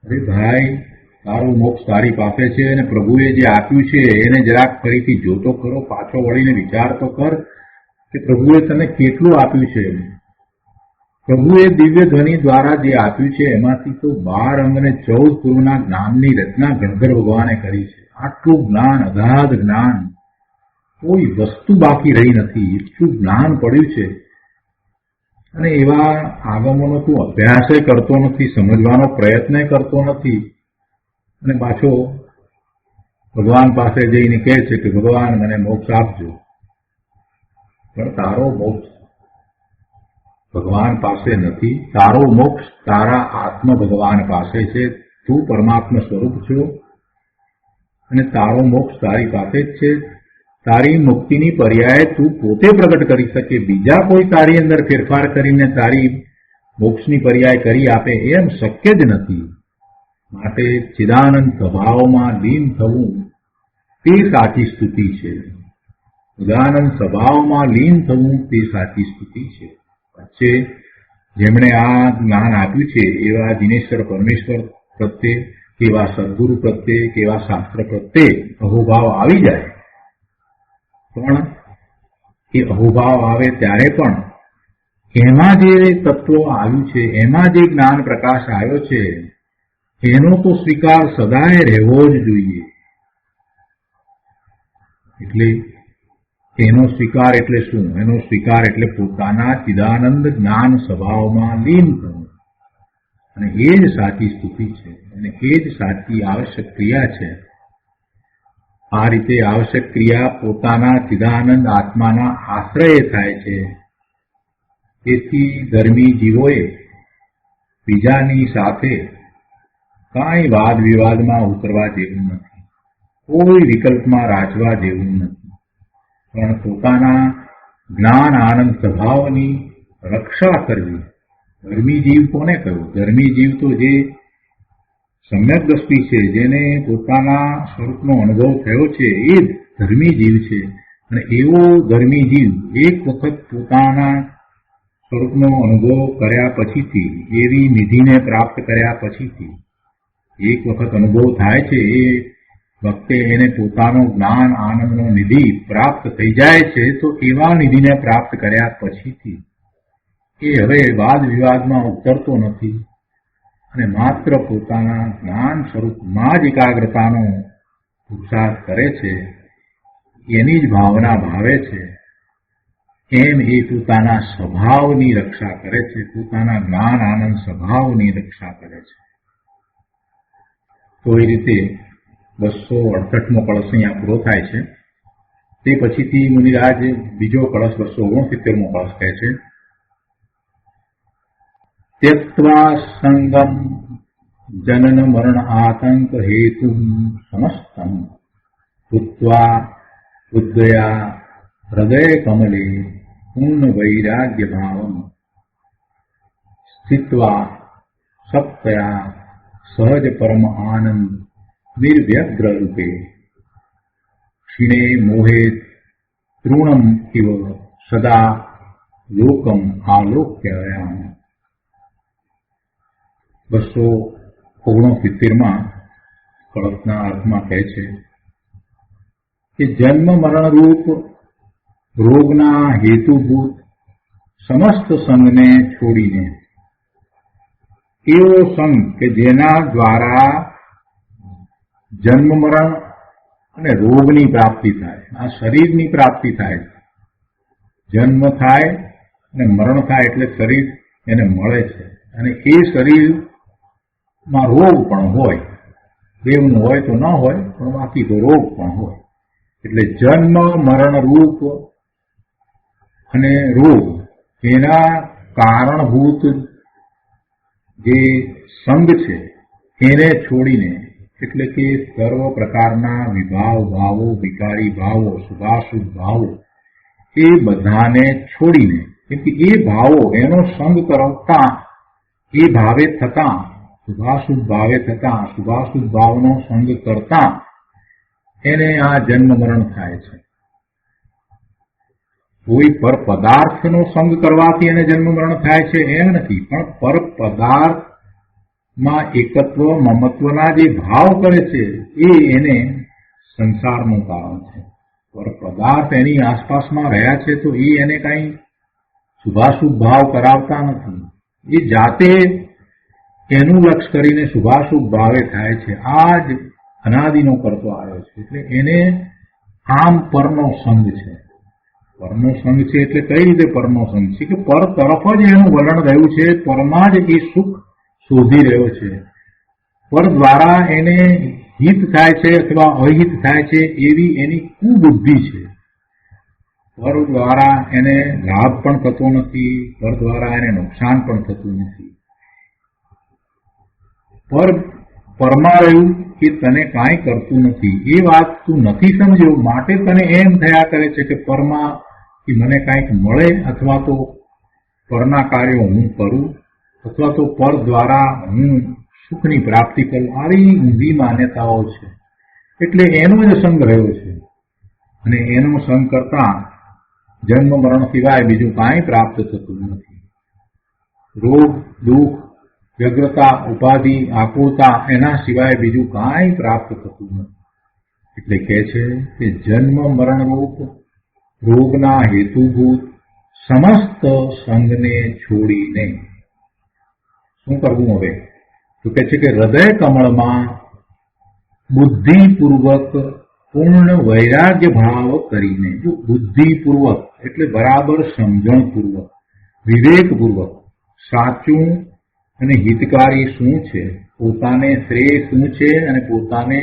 અરે ભાઈ, તારું મોક્ષ તારી પાસે છે, અને પ્રભુએ જે આપ્યું છે એને જરાક ફરીથી જોતો કરો, પાછો વળીને વિચાર તો કર કે પ્રભુએ તને કેટલું આપ્યું છે. પ્રભુએ દિવ્ય ધ્વનિ દ્વારા જે આપ્યું છે એમાંથી તો 12 અંગ અને 14 પૂર્વના જ્ઞાનની રચના ગણધર ભગવાને કરી છે. આટલું જ્ઞાન, અગાધ જ્ઞાન, કોઈ વસ્તુ બાકી રહી નથી, એટલું જ્ઞાન પડ્યું છે. અને એવા આગમોનો તું અભ્યાસ કરતો નથી, સમજવાનો પ્રયત્ન કરતો નથી, અને પાછો ભગવાન પાસે જઈને કહે છે કે ભગવાન મને મોક્ષ આપજો. પણ તારો મોક્ષ ભગવાન પાસે નથી, તારો મોક્ષ તારા આત્મ ભગવાન પાસે છે. તું પરમાત્મા સ્વરૂપ છો અને તારો મોક્ષ તારી પાસે જ છે. તારી મુક્તિની પર્યાય તું પોતે પ્રગટ કરી શકે, બીજા કોઈ તારી અંદર ફેરફાર કરીને તારી મોક્ષની પર્યાય કરી આપે એમ શક્ય જ નથી. માટે ચિદાનંદ સ્વભાવમાં લીન થવું તે સાચી સ્તુતિ છે. ચિદાનંદ સ્વભાવમાં લીન થવું તે સાચી સ્તુતિ છે. વચ્ચે જેમણે આ જ્ઞાન આપ્યું છે એવા દિનેશ્વર પરમેશ્વર પ્રત્યે, કેવા સદગુરુ પ્રત્યે, કેવા શાસ્ત્ર પ્રત્યે અહોભાવ આવી જાય, પણ એ અહોભાવ આવે ત્યારે પણ એમાં જે તત્વો આવ્યું છે, એમાં જે જ્ઞાન પ્રકાશ આવ્યો છે, એનો તો સ્વીકાર સદાય રહેવો જ જોઈએ. એટલે એનો સ્વીકાર એટલે શું? એનો સ્વીકાર એટલે પોતાના ચિદાનંદ જ્ઞાન સ્વભાવમાં લીન થવું, અને એ જ સાચી સ્તુતિ છે, અને એ જ સાચી આવશ્યક ક્રિયા છે. આ રીતે આવશ્યક ક્રિયા પોતાના ચિદાનંદ આત્માના આશ્રયે થાય છે. તેથી ધર્મી જીવોએ બીજાની સાથે કાંઈ વાદ વિવાદમાં ઉતરવા જેવું નથી, કોઈ વિકલ્પમાં રાજવા જેવું નથી, પણ પોતાના જ્ઞાન આનંદ સ્વભાવની રક્ષા કરવી. ધર્મી જીવ કોને કહ્યું? ધર્મી જીવ તો જે સમ્યક દ્રષ્ટિ છે, જેને પોતાના સ્વરૂપનો અનુભવ થયો છે, એ ધર્મી જીવ છે. અને એવો ધર્મી જીવ એક વખત પોતાના સ્વરૂપનો અનુભવ કર્યા પછીથી, એવી નિધિને પ્રાપ્ત કર્યા પછીથી, એક વખત અનુભવ થાય છે એ વખતે એને પોતાનો જ્ઞાન આનંદનો નિધિ પ્રાપ્ત થઈ જાય છે. તો એવા નિધિને પ્રાપ્ત કર્યા પછીથી એ હવે વાદ વિવાદમાં ઉતરતો નથી અને માત્ર પોતાના જ્ઞાન સ્વરૂપમાં જ એકાગ્રતાનો પુરુષાર્થ કરે છે. એની જ ભાવના ભાવે છે. એમ એ પોતાના સ્વભાવની રક્ષા કરે છે, પોતાના જ્ઞાન આનંદ સ્વભાવની રક્ષા કરે છે. તો એ રીતે 268મો કળશ અહીંયા પૂરો થાય છે. તે પછીથી મુનિરાજ બીજો કળશ 269મો કળશ કહે છે. त्यक्त्वा संगम जनन मरण आतंक हेतु समस्तम भूत्वा उद्गया हृदय कमले पूर्ण वैराग्य भावम स्थित्वा सप्तया सहज परम आनंद निर्व्यग्र रूपे क्षीणे मोहे तृणम इव सदा लोकम आलोक्ययाम. 269માં કળશના અર્થમાં કહે છે કે જન્મ મરણરૂપ રોગના હેતુભૂત સમસ્ત સંઘને છોડીને એવો સંઘ કે જેના દ્વારા જન્મ મરણ અને રોગની પ્રાપ્તિ થાય, આ શરીરની પ્રાપ્તિ થાય. જન્મ થાય અને મરણ થાય એટલે શરીર એને મળે છે અને એ શરીરમાં રોગ પણ હોય, દેવનું હોય તો ન હોય, પણ બાકી તો રોગ પણ હોય. એટલે જન્મ મરણ રૂપ અને રોગ એના કારણભૂત જે સંગ છે એને છોડીને, એટલે કે સર્વ પ્રકારના વિભાવ ભાવો, વિકારી ભાવો, શુભાશુભ ભાવો એ બધાને છોડીને, કેમ કે એ ભાવો એનો સંગ કરતા, એ ભાવે થતા, શુભાશુભ ભાવે થતા, શુભાશુભ ભાવનો સંગ કરતા એને આ જન્મ મરણ થાય છે. કોઈ પર પદાર્થનો સંગ કરવાથી એને જન્મ મરણ થાય છે એમ નથી, પણ પર પદાર્થમાં એકત્વ મમત્વના જે ભાવ કરે છે એ એને સંસારનું કારણ છે. પર પદાર્થ એની આસપાસમાં રહ્યા છે તો એ એને કઈ શુભાશુભ ભાવ કરાવતા નથી. એ જાતે એનું લક્ષ કરીને શુભાશુભ ભાવે થાય છે. આ જ અનાદિનો કરતો આવ્યો છે. એટલે એને આમ પરનો સંગ છે. પરનો સંગ છે એટલે કઈ રીતે પરનો સંગ છે કે પર તરફ જ એનું વલણ રહ્યું છે, પરમાં જ એ સુખ શોધી રહ્યો છે. પર દ્વારા એને હિત થાય છે અથવા અહિત થાય છે એવી એની કુબુદ્ધિ છે. પર દ્વારા એને લાભ પણ થતો નથી, પર દ્વારા એને નુકસાન પણ થતું નથી. પરમાં રહ્યું કે તને કાંઈ કરતું નથી એ વાત તું નથી સમજ્યો, માટે તને એમ થયા કરે છે કે પરમાં કે મને કાંઈક મળે અથવા તો પરના કાર્યો હું કરું અથવા તો પર દ્વારા હું સુખની પ્રાપ્તિ કરું. આવી ઊંધી માન્યતાઓ છે. એટલે એનો જ સંગ રહ્યો છે અને એનો સંગ કરતા જન્મ મરણ સિવાય બીજું કાંઈ પ્રાપ્ત થતું નથી. રોગ દુઃખ વ્યગ્રતા ઉપાધિ આકુળતા એના સિવાય બીજું કાંઈ પ્રાપ્ત થતું નથી. એટલે કહે છે કે જન્મ મરણ રૂપ રોગના હેતુભૂત સમસ્ત સંગને છોડીને શું કરવું હવે? તો કહે છે કે હૃદય કમળમાં બુદ્ધિપૂર્વક પૂર્ણ વૈરાગ્ય ભાવ કરીને, જો બુદ્ધિપૂર્વક એટલે બરાબર સમજણપૂર્વક, વિવેકપૂર્વક સાચું અને હિતકારી શું છે, પોતાને શ્રેય શું છે અને પોતાને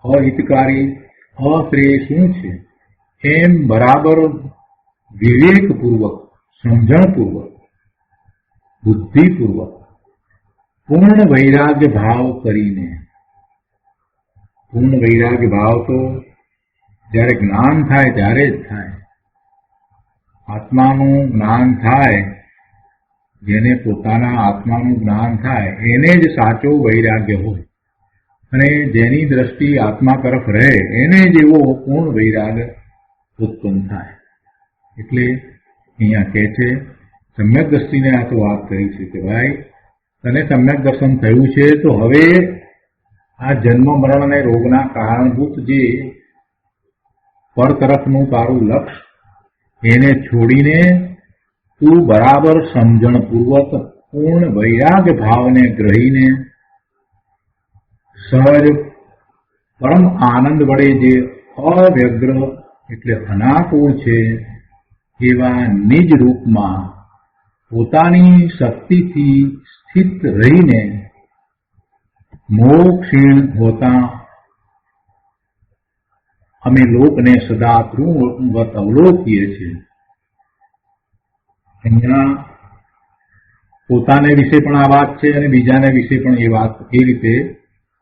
અહિતકારી અશ્રેય શું છે, એમ બરાબર વિવેકપૂર્વક, સમજણપૂર્વક, બુદ્ધિપૂર્વક પૂર્ણ વૈરાગ્ય ભાવ કરીને. પૂર્ણ વૈરાગ્ય ભાવ તો જ્યારે જ્ઞાન થાય ત્યારે જ થાય. આત્માનું જ્ઞાન થાય, જેને પોતાના આત્માનું જ્ઞાન થાય એને જ સાચો વૈરાગ્ય હોય, અને જેની દ્રષ્ટિ આત્મા તરફ રહે એને જ એવો પૂર્ણ વૈરાગ ઉત્પન્ન થાય. એટલે અહીંયા કહે છે, સમ્યક દ્રષ્ટિને આ તો વાત કરી છે કે ભાઈ તને સમ્યક દર્શન થયું છે, તો હવે આ જન્મ મરણ અને રોગના કારણભૂત જે પર તરફનું તારું લક્ષ એને છોડીને તું બરાબર સમજણપૂર્વક પૂર્ણ વૈરાગ ભાવને ગ્રહીને સહજ પરમ આનંદ વડે જે અવ્યગ્ર એટલે અનાકુળ છે એવા નિજ રૂપમાં પોતાની શક્તિથી સ્થિત રહીને મોહ ક્ષીણ હોતા અમે લોકને સદા તૃણવત અવલોકીએ છીએ. અહીંયા પોતાને વિશે પણ આ વાત છે અને બીજાને વિશે પણ એ વાત એ રીતે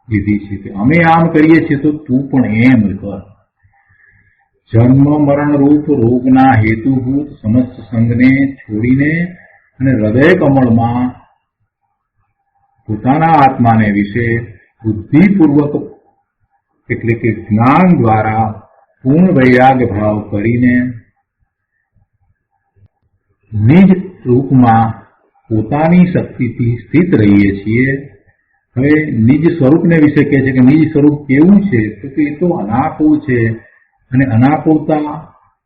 લીધી છે કે અમે આમ કરીએ છીએ તો તું પણ એમ કર. જન્મ મરણ રૂપ રોગના હેતુભૂત સમસ્ત સંગને છોડીને અને હૃદય કમળમાં પોતાના આત્માને વિશે બુદ્ધિપૂર્વક એટલે કે જ્ઞાન દ્વારા પૂર્ણ વૈરાગ ભાવ કરીને નિજ રૂપમાં પોતાની શક્તિથી સ્થિત રહીએ છીએ. હવે નિજ સ્વરૂપને વિશે કહે છે કે નિજ સ્વરૂપ કેવું છે, તો કે એ તો અનાકુળ છે, અને અનાકુળતા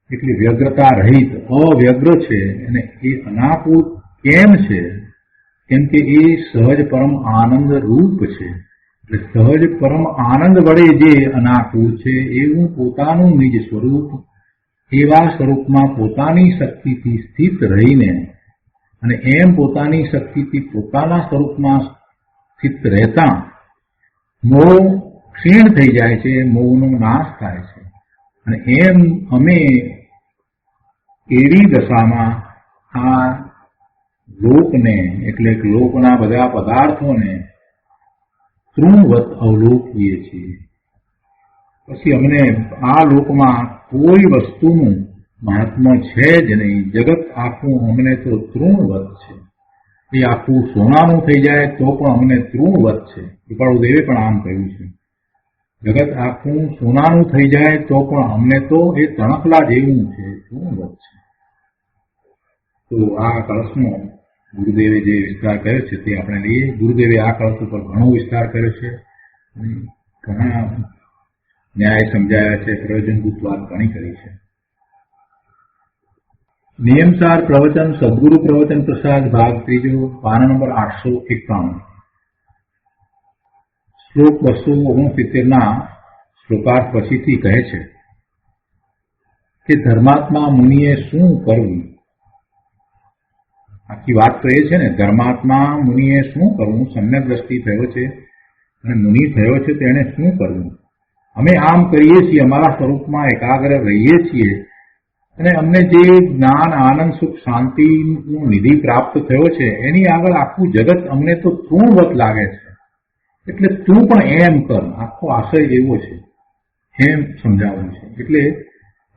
એટલે વ્યગ્રતા રહિત અવ્યગ્ર છે. અને એ અનાકુળ કેમ છે? કેમ કે એ સહજ પરમ આનંદ રૂપ છે. એટલે સહજ પરમ આનંદ વડે જે અનાકુળ છે એવું પોતાનું નિજ સ્વરૂપ, એવા સ્વરૂપમાં પોતાની શક્તિથી સ્થિત રહીને અને એમ પોતાની શક્તિથી પોતાના સ્વરૂપમાં સ્થિત રહેતા મોહ ક્ષીણ થઈ જાય છે, મોહનો નાશ થાય છે. અને એમ અમે એવી દશામાં આ લોકને એટલે લોકના બધા પદાર્થોને તૃણવત અવલોકીએ છીએ. પછી અમને આ લોકમાં કોઈ વસ્તુનું મહાત્મ્ય છે જ નહીં. જગત આખું અમને તો તૃણવત છે. એ આખું સોનાનું થઈ જાય તો પણ અમને તૃણવત છે. કૃપાળુદેવે પણ આમ કહ્યું છે, જગત આખું સોનાનું થઈ જાય તો પણ અમને તો એ તણખલા જેવું છે, તૃણવત છે. તો આ કળશનો ગુરુદેવે જે વિસ્તાર કર્યો છે તે આપણે લઈએ. ગુરુદેવે આ કળશ ઉપર ઘણો વિસ્તાર કર્યો છે, ઘણા ન્યાય સમજાયા છે, પ્રયોજનભૂત વાત ઘણી કરી છે. નિયમસાર પ્રવચન સદગુરુ પ્રવચન પ્રસાદ ભાગ 3, પાના નંબર 891, શ્લોક 269 શ્લોકાર્થ પછીથી કહે છે કે ધર્માત્મા મુનિએ શું કરવું. આખી વાત તો એ છે ને, ધર્માત્મા મુનિએ શું કરવું. સમ્યક દ્રષ્ટિ થયો છે અને મુનિ થયો છે તેણે શું કરવું. અમે આમ કરીએ છીએ, અમારા સ્વરૂપમાં એકાગ્ર રહીએ છીએ અને અમને જે જ્ઞાન આનંદ સુખ શાંતિનો નિધિ પ્રાપ્ત થયો છે એની આગળ આખું જગત અમને તો તૃણવત લાગે છે. એટલે તું પણ એમ કર. આખો આશય એવો છે, એમ સમજાવવું છે. એટલે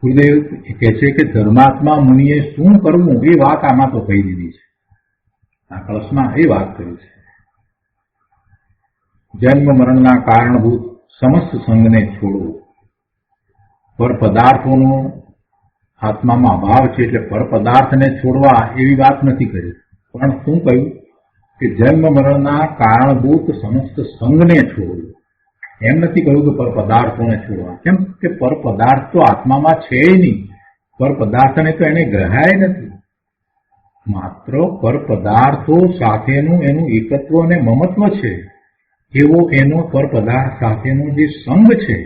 ગુરુદેવ કહે છે કે ધર્માત્મા મુનિએ શું કરવું એ વાત આમાં તો કહી દીધી છે. આ કળશમાં એ વાત કરી છે. જન્મ મરણના કારણભૂત સમસ્ત સંગને છોડવું. પર પદાર્થોનો આત્મામાં અભાવ છે એટલે પર પદાર્થને છોડવા એવી વાત નથી કરી. પણ શું કહ્યું કે જન્મ મરણના કારણભૂત સમસ્ત સંગને છોડવું. એમ નથી કહ્યું કે પર પદાર્થોને છોડવા. કેમ કે પર પદાર્થ તો આત્મામાં છે નહીં. પર પદાર્થને તો એને ગ્રહાય નથી. માત્ર પર પદાર્થો સાથેનું એનું એકત્વ અને મમત્વ છે. એવો એનો પર પદાર્થ સાથેનો જે સંગ છે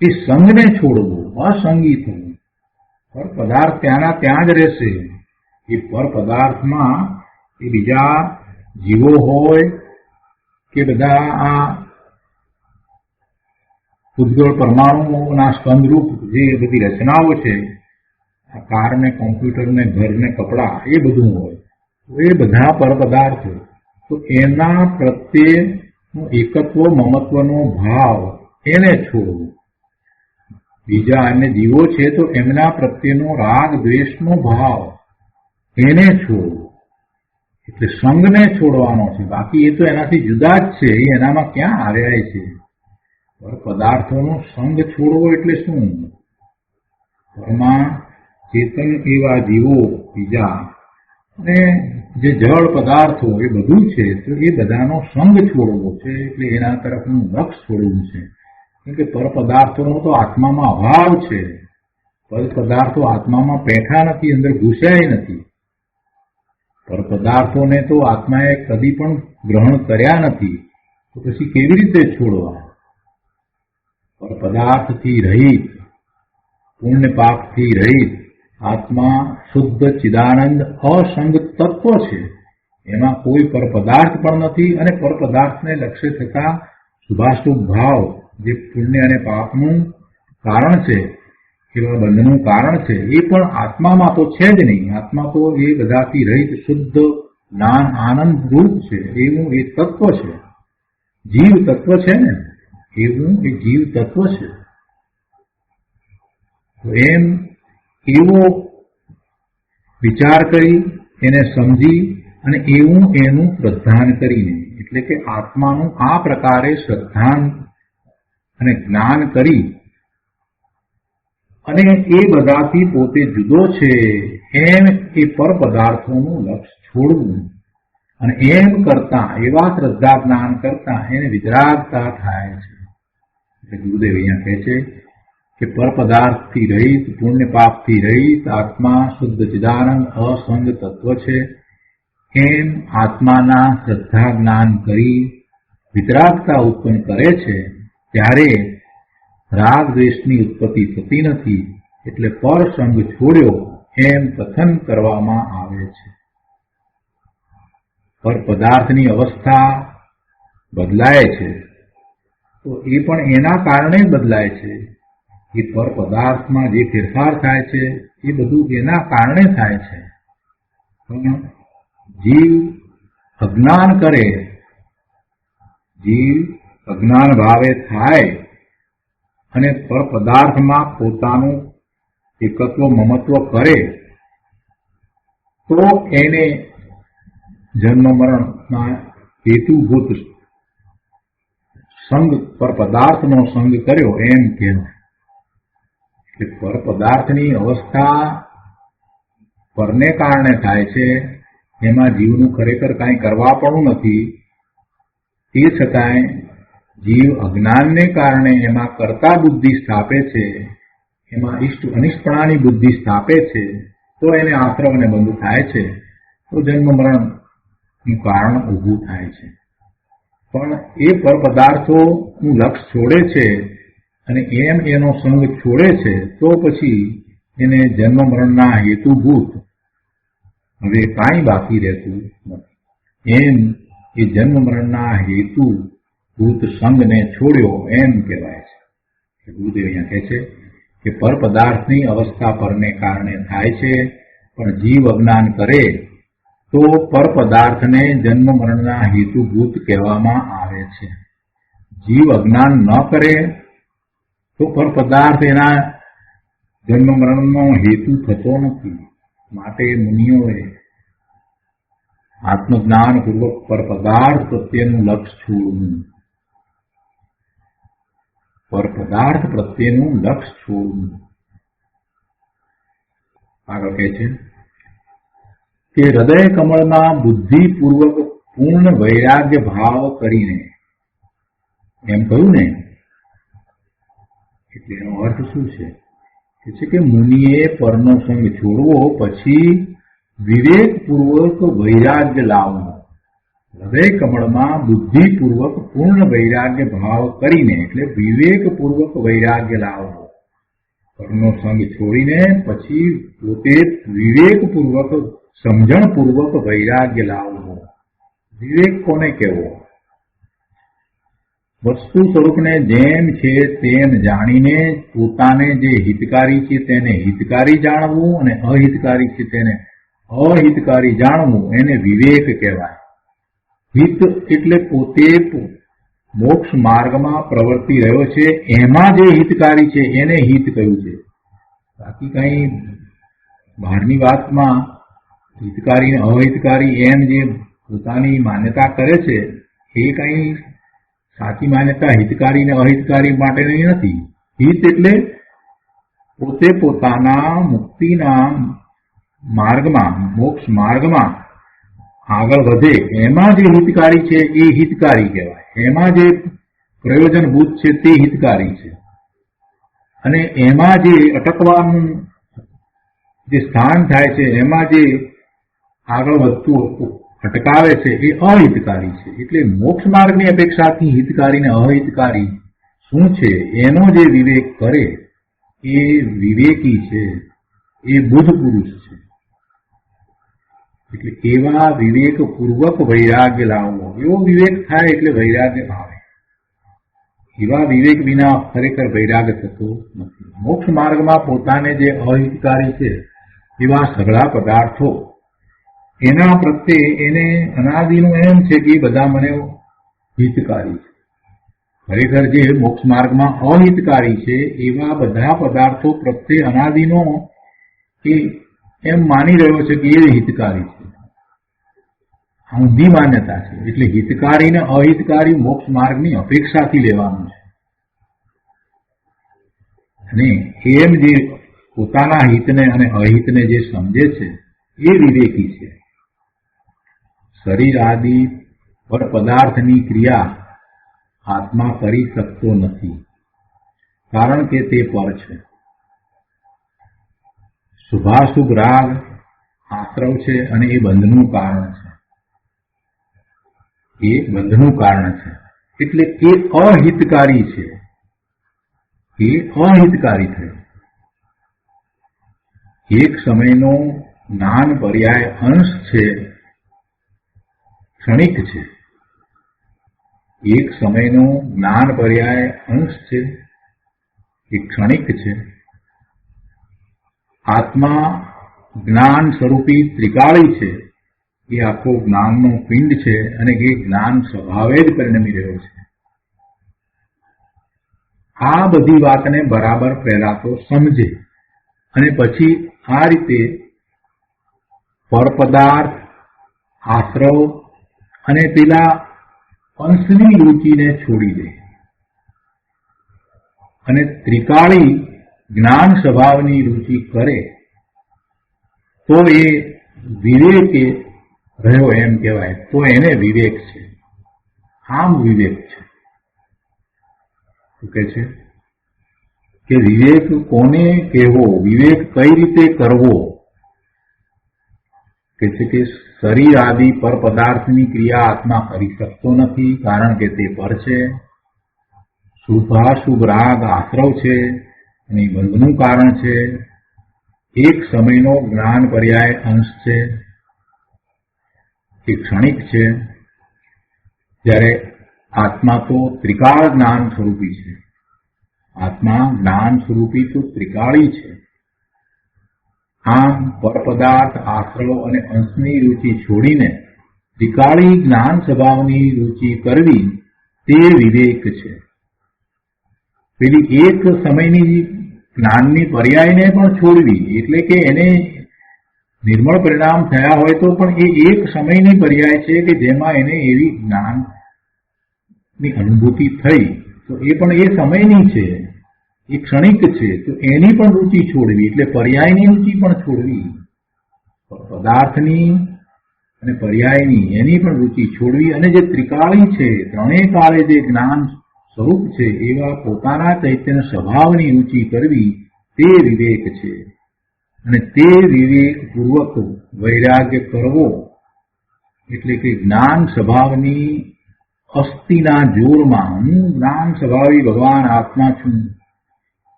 એ સંગને છોડવો, અસંગી થવું. પર પદાર્થ ત્યાંના ત્યાં જ રહેશે. એ પર પદાર્થમાં એ બીજા જીવો હોય કે બધા આ ઉદ્ગળ પરમાણુઓના સ્કંદરૂપ જે બધી રચનાઓ છે, આ કાર ને કોમ્પ્યુટર ને ઘર ને કપડા, એ બધું હોય, તો એ બધા પર પદાર્થો, તો એના પ્રત્યે એકત્વ મમત્વનો ભાવ એને છોડવું. બીજા અન્ય જીવો છે તો એમના પ્રત્યેનો રાગ દ્વેષનો ભાવ એને છોડવો, એટલે સંગને છોડવાનો છે. બાકી એ તો એનાથી જુદા જ છે, એ એનામાં ક્યાં આવ્યા છે. પદાર્થોનો સંગ છોડવો એટલે શું? પરમાં ચેતન એવા જીવો બીજા અને જે જળ પદાર્થો એ બધું છે, તો એ બધાનો સંગ છોડવો છે, એટલે એના તરફનું લક્ષ છોડવું છે. કેમ કે પર પદાર્થોનો તો આત્મામાં અભાવ છે. પર પદાર્થો આત્મામાં બેઠા નથી, અંદર ઘૂસ્યા નથી. પર પદાર્થોને તો આત્માએ કદી પણ ગ્રહણ કર્યા નથી, તો પછી કેવી રીતે છોડવા? પર પદાર્થથી રહિત, પુણ્ય પાપથી રહિત આત્મા શુદ્ધ ચિદાનંદ અસંગ તત્વ છે. એમાં કોઈ પર પદાર્થ પણ નથી, અને પર પદાર્થને લક્ષ્ય થતા શુભાશુભ ભાવ જે પુણ્ય અને પાપનું કારણ છે, એવા બંધનું કારણ છે, એ પણ આત્મામાં તો છે જ નહીં. આત્મા તો એ બધાથી રહિત શુદ્ધ જ્ઞાન આનંદ રૂપ છે, એવું એ તત્વ છે. જીવ તત્વ છે ને, એવું એ જીવ તત્વ છે. તો એમ એવો વિચાર કરી, એને સમજી અને એવું એનું શ્રદ્ધાન કરીને, એટલે કે આત્માનું આ પ્રકારે શ્રદ્ધાન અને જ્ઞાન કરી અને એ બધાથી પોતે જુદો છે એમ એ પર પદાર્થોનું લક્ષ્ય છોડવું, અને એમ કરતા, એવા શ્રદ્ધા જ્ઞાન કરતા એને વિતરાગતા થાય છે. એટલે ગુરુદેવ અહીંયા કહે છે કે પર પદાર્થથી રહિત, પુણ્ય પાપથી રહિત આત્મા શુદ્ધ ચિદાનંદ અસંગ તત્વ છે. એમ આત્માના શ્રદ્ધા જ્ઞાન કરી વિતરાગતા ઉત્પન્ન કરે છે, ત્યારે રાગ દ્વેષની ઉત્પત્તિ થતી નથી. એટલે પર સંગ છોડ્યો એમ કથન કરવામાં આવે છે. પર પદાર્થની અવસ્થા બદલાય છે, તો એ પણ એના કારણે બદલાય છે. એ પર પદાર્થમાં જે ફેરફાર થાય છે એ બધું એના કારણે થાય છે. પણ જીવ અજ્ઞાન કરે, જીવ અજ્ઞાન ભાવે થાય અને પર પદાર્થમાં પોતાનું એકત્વ મમત્વ કરે, તો એને જન્મ મરણના હેતુભૂત સંગ, પર પદાર્થનો સંગ કર્યો એમ કહેવાય. કે પર પદાર્થની અવસ્થા પરને કારણે થાય છે, એમાં જીવનું ખરેખર કાંઈ કરવા પણ નથી. તે છતાંય જીવ અજ્ઞાનને કારણે એમાં કર્તા બુદ્ધિ સ્થાપે છે, એમાં ઇષ્ટ અનિષ્ટપણાની બુદ્ધિ સ્થાપે છે, તો એને આશ્રમ અને બંધ થાય છે, તો જન્મ મરણનું કારણ ઊભું થાય છે. પણ એ પર પદાર્થોનું લક્ષ છોડે છે અને એમ એનો સંગ છોડે છે, તો પછી એને જન્મ મરણના હેતુભૂત હવે કાંઈ બાકી રહેતું નથી. એમ એ જન્મ મરણના હેતુભૂત સંગને છોડ્યો એમ કહેવાય છે. ગુરુદેવ અહીંયા કહે છે કે પર પદાર્થની અવસ્થા પરને કારણે થાય છે, પણ જીવ અજ્ઞાન કરે તો પર પદાર્થને જન્મ મરણના હેતુભૂત કહેવામાં આવે છે. જીવ અજ્ઞાન ન કરે તો પર પદાર્થ એના જન્મ મરણનો હેતુ થતો નથી. માટે મુનિઓએ આત્મજ્ઞાન પૂર્વક પર પદાર્થ પ્રત્યેનું લક્ષ છોડવું, પર પદાર્થ પ્રત્યેનું લક્ષ છોડવું. આગળ કહે છે કે હૃદય કમળમાં બુદ્ધિપૂર્વક પૂર્ણ વૈરાગ્ય ભાવ કરીને, એમ કહ્યું ને, એટલે એનો અર્થ શું છે કે મુનિએ પરનો સંગ છોડવો, પછી વિવેકપૂર્વક વૈરાગ્ય લાવવો. હૃદય કમળમાં બુદ્ધિપૂર્વક પૂર્ણ વૈરાગ્ય ભાવ કરીને, એટલે વિવેકપૂર્વક વૈરાગ્ય લાવવો. પરનો સંગ છોડીને પછી પોતે વિવેકપૂર્વક, સમજણપૂર્વક વૈરાગ્ય લાવવો. વિવેક કોને કહેવો? વસ્તુ સ્વરૂપને જેમ છે તેમ જાણીને પોતાને જે હિતકારી છે તેને હિતકારી જાણવું અને અહિતકારી છે તેને અહિતકારી જાણવું, એને વિવેક કહેવાય. હિત એટલે પોતે મોક્ષ માર્ગમાં પ્રવર્તી રહ્યો છે એમાં જે હિતકારી છે એને હિત કહ્યું છે. બાકી કઈ બહારની વાતમાં હિતકારી અહિતકારી એમ જે પોતાની માન્યતા કરે છે એ કઈ સાચી માન્યતા હિતકારી ને અહિતકારી માટેની નથી. હિત એટલે પોતે પોતાના મુક્તિના માર્ગમાં મોક્ષ માર્ગમાં આગળ વધે એમાં જે હિતકારી છે એ હિતકારી કહેવાય. એમાં જે પ્રયોજનભૂત છે તે હિતકારી છે. અને એમાં જે અટકવાનું જે સ્થાન થાય છે એમાં જે આગળ વધતું અટકાવે છે એ અહિતકારી છે. એટલે મોક્ષ માર્ગની અપેક્ષાથી હિતકારી ને અહિતકારી શું છે એનો જે વિવેક કરે એ વિવેકી છે, એ બુદ્ધ પુરુષ છે. એટલે એવા વિવેક પૂર્વક વૈરાગ્ય લાવવો, એવો વિવેક થાય એટલે વૈરાગ્ય આવે. એવા વિવેક વિના ખરેખર વૈરાગ્ય થતો નથી. મોક્ષ માર્ગમાં પોતાને જે અહિતકારી છે એવા સઘળા પદાર્થો એના પ્રત્યે એને અનાદિનું એમ છે કે બધા મને હિતકારી છે. ખરેખર જે મોક્ષ માર્ગમાં અહિતકારી છે એવા બધા પદાર્થો પ્રત્યે અનાદિનો એ એમ માની રહ્યો છે કે એ હિતકારી છે. ઊંધી માન્યતા છે. એટલે હિતકારી ને અહિતકારી મોક્ષ માર્ગની અપેક્ષાથી લેવાનું છે. અને એમ જે પોતાના હિતને અને અહિતને જે સમજે છે એ વિવેકી છે. શરીર આદિ પર પદાર્થની ક્રિયા આત્મા કરી શકતો નથી, કારણ કે તે પર છે. શુભાશુભ રાગ આશ્રવ છે અને એ બંધનું કારણ છે. એ બંધનું કારણ છે. એટલે એ અહિતકારી છે. એ અહિતકારી થયો. એક સમયનો જ્ઞાન પર્યાય અંશ છે, ક્ષણિક છે. એક સમયનો જ્ઞાન પર્યાય અંશ છે, એ ક્ષણિક છે. આત્મા જ્ઞાન સ્વરૂપી ત્રિકાળી છે. એ આખો જ્ઞાનનો પિંડ છે અને એ જ્ઞાન સ્વભાવે જ પરિણમી રહ્યો છે. આ બધી વાતને બરાબર પહેલા તો સમજે અને પછી આ રીતે પરપદાર્થ, આશ્રવ અને પેલા અંશની રુચિને છોડી દે અને ત્રિકાળી જ્ઞાન સ્વભાવની રુચિ કરે તો એ વિવેકે રહ્યો એમ કહેવાય. તો એને વિવેક છે. આમ વિવેક છે. શું કે છે કે વિવેક કોને કહેવો, વિવેક કઈ રીતે કરવો? કે છે કે શરીર આદિ પર પદાર્થની ક્રિયા આત્મા કરી શકતો નથી, કારણ કે તે પર છે. શુભાશુભ રાગ આશ્રવ છે અને બંધનું કારણ છે. એક સમયનો જ્ઞાન પર્યાય અંશ છે, એ ક્ષણિક છે. જ્યારે આત્મા તો ત્રિકાળ જ્ઞાન સ્વરૂપી છે. આત્મા જ્ઞાન સ્વરૂપી તો ત્રિકાળી છે. આમ પરપદાર્થ, આશ્રવ અને અંશની રુચિ છોડીને ત્રિકાળી જ્ઞાન સ્વભાવની રુચિ કરવી તે વિવેક છે. પેલી એક સમયની જ્ઞાનની પર્યાયને પણ છોડવી, એટલે કે એને નિર્મળ પરિણામ થયા હોય તો પણ એ એક સમયની પર્યાય છે કે જેમાં એને એવી જ્ઞાનની અનુભૂતિ થઈ, તો એ પણ એ સમયની છે, એ ક્ષણિક છે. તો એની પણ રુચિ છોડવી, એટલે પર્યાયની રુચિ પણ છોડવી. પદાર્થની અને પર્યાયની એની પણ રુચિ છોડવી. અને જે ત્રિકાળી છે, ત્રણેય કાળે જે જ્ઞાન સ્વરૂપ છે એવા પોતાના ચૈતન્ય સ્વભાવની રુચિ કરવી તે વિવેક છે. અને તે વિવેક પૂર્વક વૈરાગ્ય કરવો એટલે કે જ્ઞાન સ્વભાવની અસ્થિના જોરમાં હું જ્ઞાન સ્વભાવી ભગવાન આત્મા છું,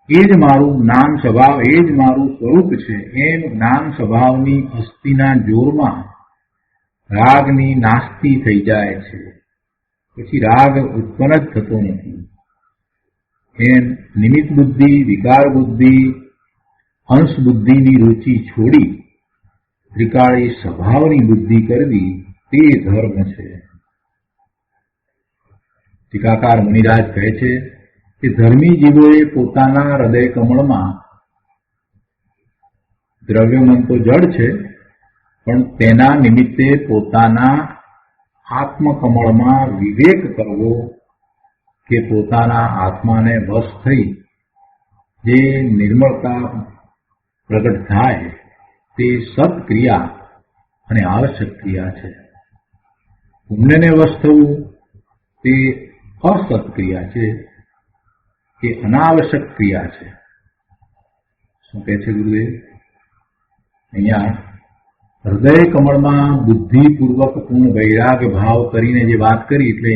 એ જ મારું જ્ઞાન સ્વભાવ, એ જ મારું સ્વરૂપ છે, એમ જ્ઞાન સ્વભાવની અસ્થિના જોરમાં રાગની નાસ્તિ થઈ જાય છે. પછી રાગ ઉત્પન્ન જ થતો નથી. એમ નિમિત્ત બુદ્ધિ, વિકાર બુદ્ધિ, અંશ બુદ્ધિની રુચિ છોડી ત્રિકાળી સ્વભાવની બુદ્ધિ કરવી તે ધર્મ છે. ટીકાકાર મુનિરાજ કહે છે કે ધર્મી જીવોએ પોતાના હૃદય કમળમાં દ્રવ્યમન તો જડ છે, પણ તેના નિમિત્તે પોતાના આત્મકમળમાં વિવેક કરવો કે પોતાના આત્માને વશ થઈ જે નિર્મળતા પ્રગટ થાય તે સત્ક્રિયા અને આવશ્યક ક્રિયા છે. પુણ્યને વશ થવું તે અસત્ક્રિયા છે કે અનાવશ્યક ક્રિયા છે. શું કહે છે ગુરુદેવ? અહીંયા હૃદય કમળમાં બુદ્ધિપૂર્વક પૂર્ણ વૈરાગ ભાવ કરીને જે વાત કરી, એટલે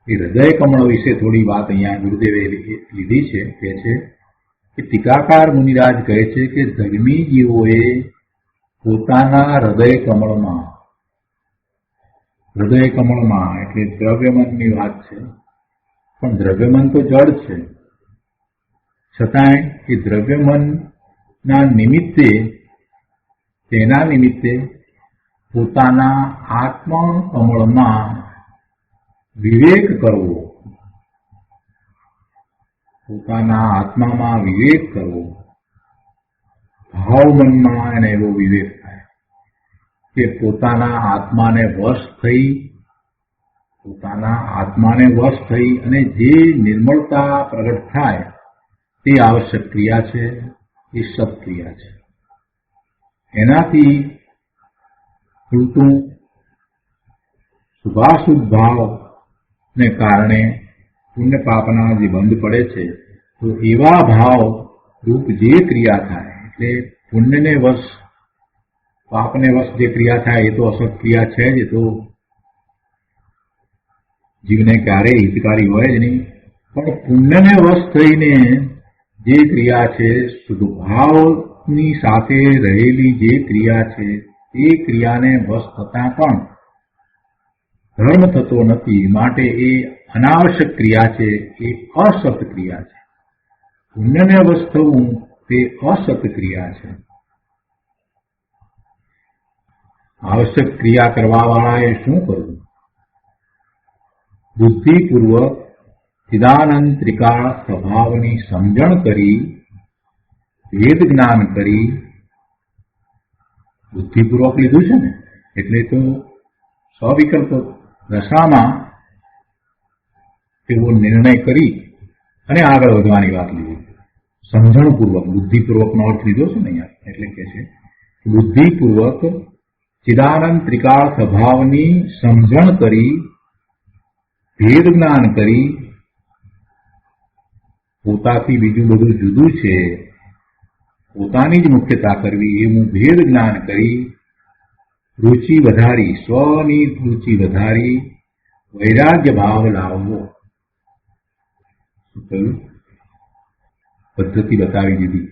એ હૃદય કમળ વિશે થોડી વાત અહીંયા ગુરુદેવે લીધી છે. કે છે કે ટીકાકાર મુનિરાજ કહે છે કે ધર્મી જીવોએ પોતાના હૃદય કમળમાં એટલે દ્રવ્યમનની વાત છે, પણ દ્રવ્યમન તો જડ છે, છતાંય એ દ્રવ્યમનના નિમિત્તે તેના નિમિત્તે પોતાના આત્મકમળમાં વિવેક કરવો, પોતાના આત્મામાં વિવેક કરવો, ભાવમનમાં એને એવો વિવેક થાય કે પોતાના આત્માને વશ થઈ અને જે નિર્મળતા પ્રગટ થાય તે આવશ્યક ક્રિયા છે, એ સત્ક્રિયા છે. એનાથી પૂરતું શુભાશુભ ભાવને કારણે પુણ્ય પાપના જે બંધ પડે છે, તો એવા ભાવ રૂપ જે ક્રિયા થાય, એટલે પુણ્યને વશ પાપને વશ જે ક્રિયા થાય એ તો અસત ક્રિયા છે જ, એ તો જીવને ક્યારેય હિતકારી હોય જ નહીં. પણ પુણ્યને વશ થઈને જે ક્રિયા છે, શુભભાવની સાથે રહેલી જે ક્રિયા છે, તે ક્રિયાને વશ થતાં પણ ધર્મ થતો નથી, માટે એ અનાવશ્યક ક્રિયા છે, એ અસત ક્રિયા છે. પુણ્યને વશ થવું તે અસત ક્રિયા છે. આવશ્યક ક્રિયા કરવાવાળાએ શું કરવું? બુદ્ધિપૂર્વક ચિદાનંદ ત્રિકાળ સ્વભાવની સમજણ કરી, વેદ જ્ઞાન કરી, બુદ્ધિપૂર્વક લીધું છે ને, એટલે તો સ્વવિકલ્પ દશામાં એવો નિર્ણય કરી અને આગળ વધવાની વાત લીધી. સમજણપૂર્વક, બુદ્ધિપૂર્વકનો અર્થ લીધો છે ને અહીંયા, એટલે કે છે બુદ્ધિપૂર્વક ચિદાનંદ ત્રિકાળ સ્વભાવની સમજણ કરી, ભેદ જ્ઞાન કરી, પોતાથી બીજું બધું જુદું છે, પોતાની જ મુખ્યતા કરવી એવું ભેદ જ્ઞાન કરી, રુચિ વધારી, સ્વની રુચિ વધારી, વૈરાગ્ય ભાવ લાવવો. શું કહ્યું? પદ્ધતિ બતાવી દીધી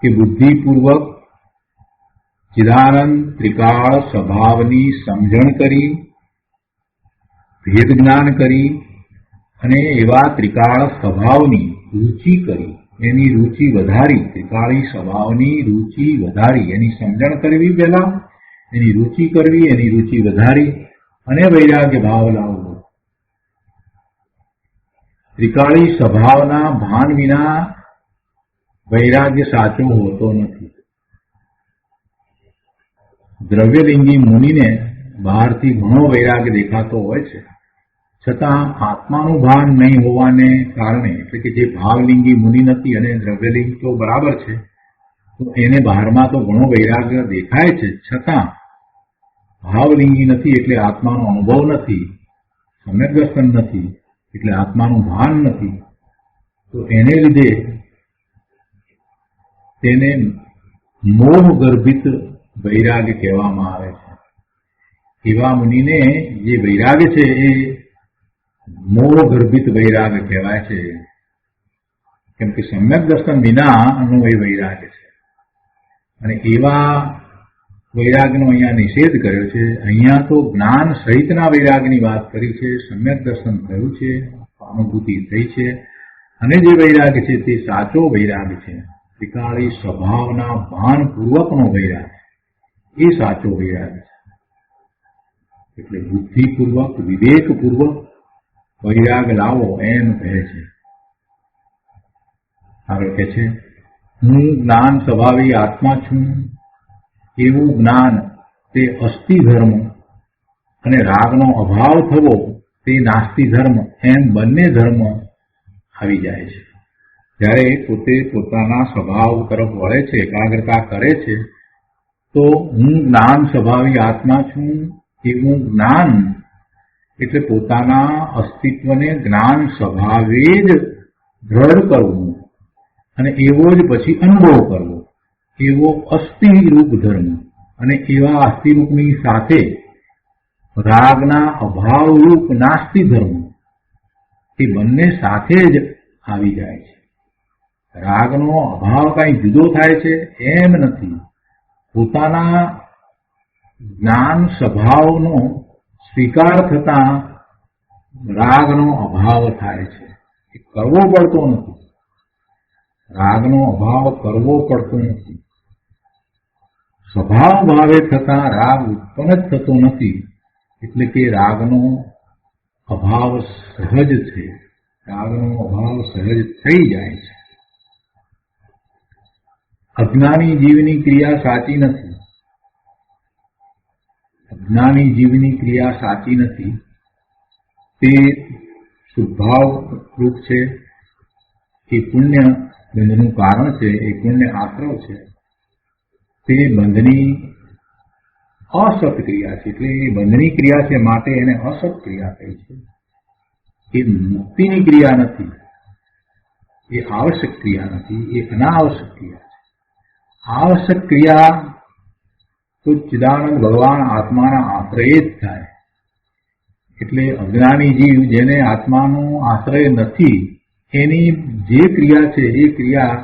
કે બુદ્ધિપૂર્વક ચિદાનંદ ત્રિકાળ સ્વભાવની સમજણ કરી, ભેદ જ્ઞાન કરી અને એવા ત્રિકાળ સ્વભાવની રુચિ કરી, એની રુચિ વધારી, ત્રિકાળી સ્વભાવની રુચિ વધારી, એની સમજણ કરવી પહેલા, એની રુચિ કરવી, એની રુચિ વધારી અને વૈરાગ્ય ભાવ લાવવો. ત્રિકાળી સ્વભાવના ભાન વિના વૈરાગ્ય સાચો હોતો નથી. દ્રવ્યલિંગી મુનિને બહારથી ઘણો વૈરાગ્ય દેખાતો હોય છે, છતાં આત્માનું ભાન નહીં હોવાને કારણે, એટલે કે જે ભાવલિંગી મુનિ નથી અને દ્રવ્યલિંગ તો બરાબર છે, તો એને બહારમાં તો ઘણો વૈરાગ્ય દેખાય છે, છતાં ભાવલિંગી નથી એટલે આત્માનો અનુભવ નથી, સમ્યક દર્શન નથી એટલે આત્માનું ભાન નથી. તો એને લીધે તેને મોહ ગર્ભિત વૈરાગ્ય કહેવામાં આવે છે. એવા મુનિને જે વૈરાગ્ય છે એ મોહ ગર્ભિત વૈરાગ્ય કહેવાય છે, કેમ કે સમ્યક દર્શન વિનાનો એ વૈરાગ્ય છે. અને એવા વૈરાગ્યનો અહીંયા નિષેધ કર્યો છે. અહીંયા તો જ્ઞાન સહિતના વૈરાગ્યની વાત કરી છે, સમ્યક દર્શન થયું છે, અનુભૂતિ થઈ છે, અને જે વૈરાગ્ય છે તે સાચો વૈરાગ્ય છે, ત્રિકાળી સ્વભાવના ભાનપૂર્વકનો વૈરાગ્ય, એ સાચો વૈરાગ્ય છે. એટલે બુદ્ધિપૂર્વક, વિવેકપૂર્વક વૈરાગ લાવો એમ કહે છે. આગળ કહે છે, હું જ્ઞાન સ્વભાવી આત્મા છું એવું જ્ઞાન તે અસ્થિ ધર્મ અને રાગનો અભાવ થવો તે નાસ્તિ ધર્મ એમ બંને ધર્મ આવી જાય છે. જ્યારે પોતે પોતાના સ્વભાવ તરફ વળે છે, એકાગ્રતા કરે છે, તો હું જ્ઞાન સ્વભાવી આત્મા છું એવું જ્ઞાન એટલે પોતાના અસ્તિત્વને જ્ઞાન સ્વભાવે જ દ્રઢ કરવું અને એવો જ પછી અનુભવ કરવો, એવો અસ્થિરૂપ ધર્મ અને એવા અસ્થિરૂપની સાથે રાગના અભાવરૂપ નાસ્તિ ધર્મ એ બંને સાથે જ આવી જાય છે. રાગનો અભાવ કઈ જુદો થાય છે એમ નથી. પોતાના જ્ઞાન સ્વભાવનો સ્વીકાર થતા રાગનો અભાવ થાય છે. એ કરવો પડતો નથી. રાગનો અભાવ કરવો પડતો નથી. સ્વભાવ ભાવે થતા રાગ ઉત્પન્ન જ થતો નથી. એટલે કે રાગનો અભાવ સહજ છે. રાગનો અભાવ સહજ થઈ જાય છે. અજ્ઞાની જીવની ક્રિયા સાચી નથી. અજ્ઞાની જીવની ક્રિયા સાચી નથી. તે શુદ્ભાવ રૂપ છે. એ પુણ્ય બંધનું કારણ છે. એ પુણ્ય આશ્રવ છે. તે બંધની અસત ક્રિયા છે. એટલે એ બંધની ક્રિયા છે, માટે એને અસત ક્રિયા કહી છે. એ મુક્તિની ક્રિયા નથી. એ આવશ્યક ક્રિયા નથી. એ અનાવશ્યક ક્રિયા છે. આવશ્યક ક્રિયા તો ચિદાનંદ ભગવાન આત્માના આશ્રય જ થાય. એટલે અજ્ઞાની જીવ જેને આત્માનો આશ્રય નથી એની જે ક્રિયા છે એ ક્રિયા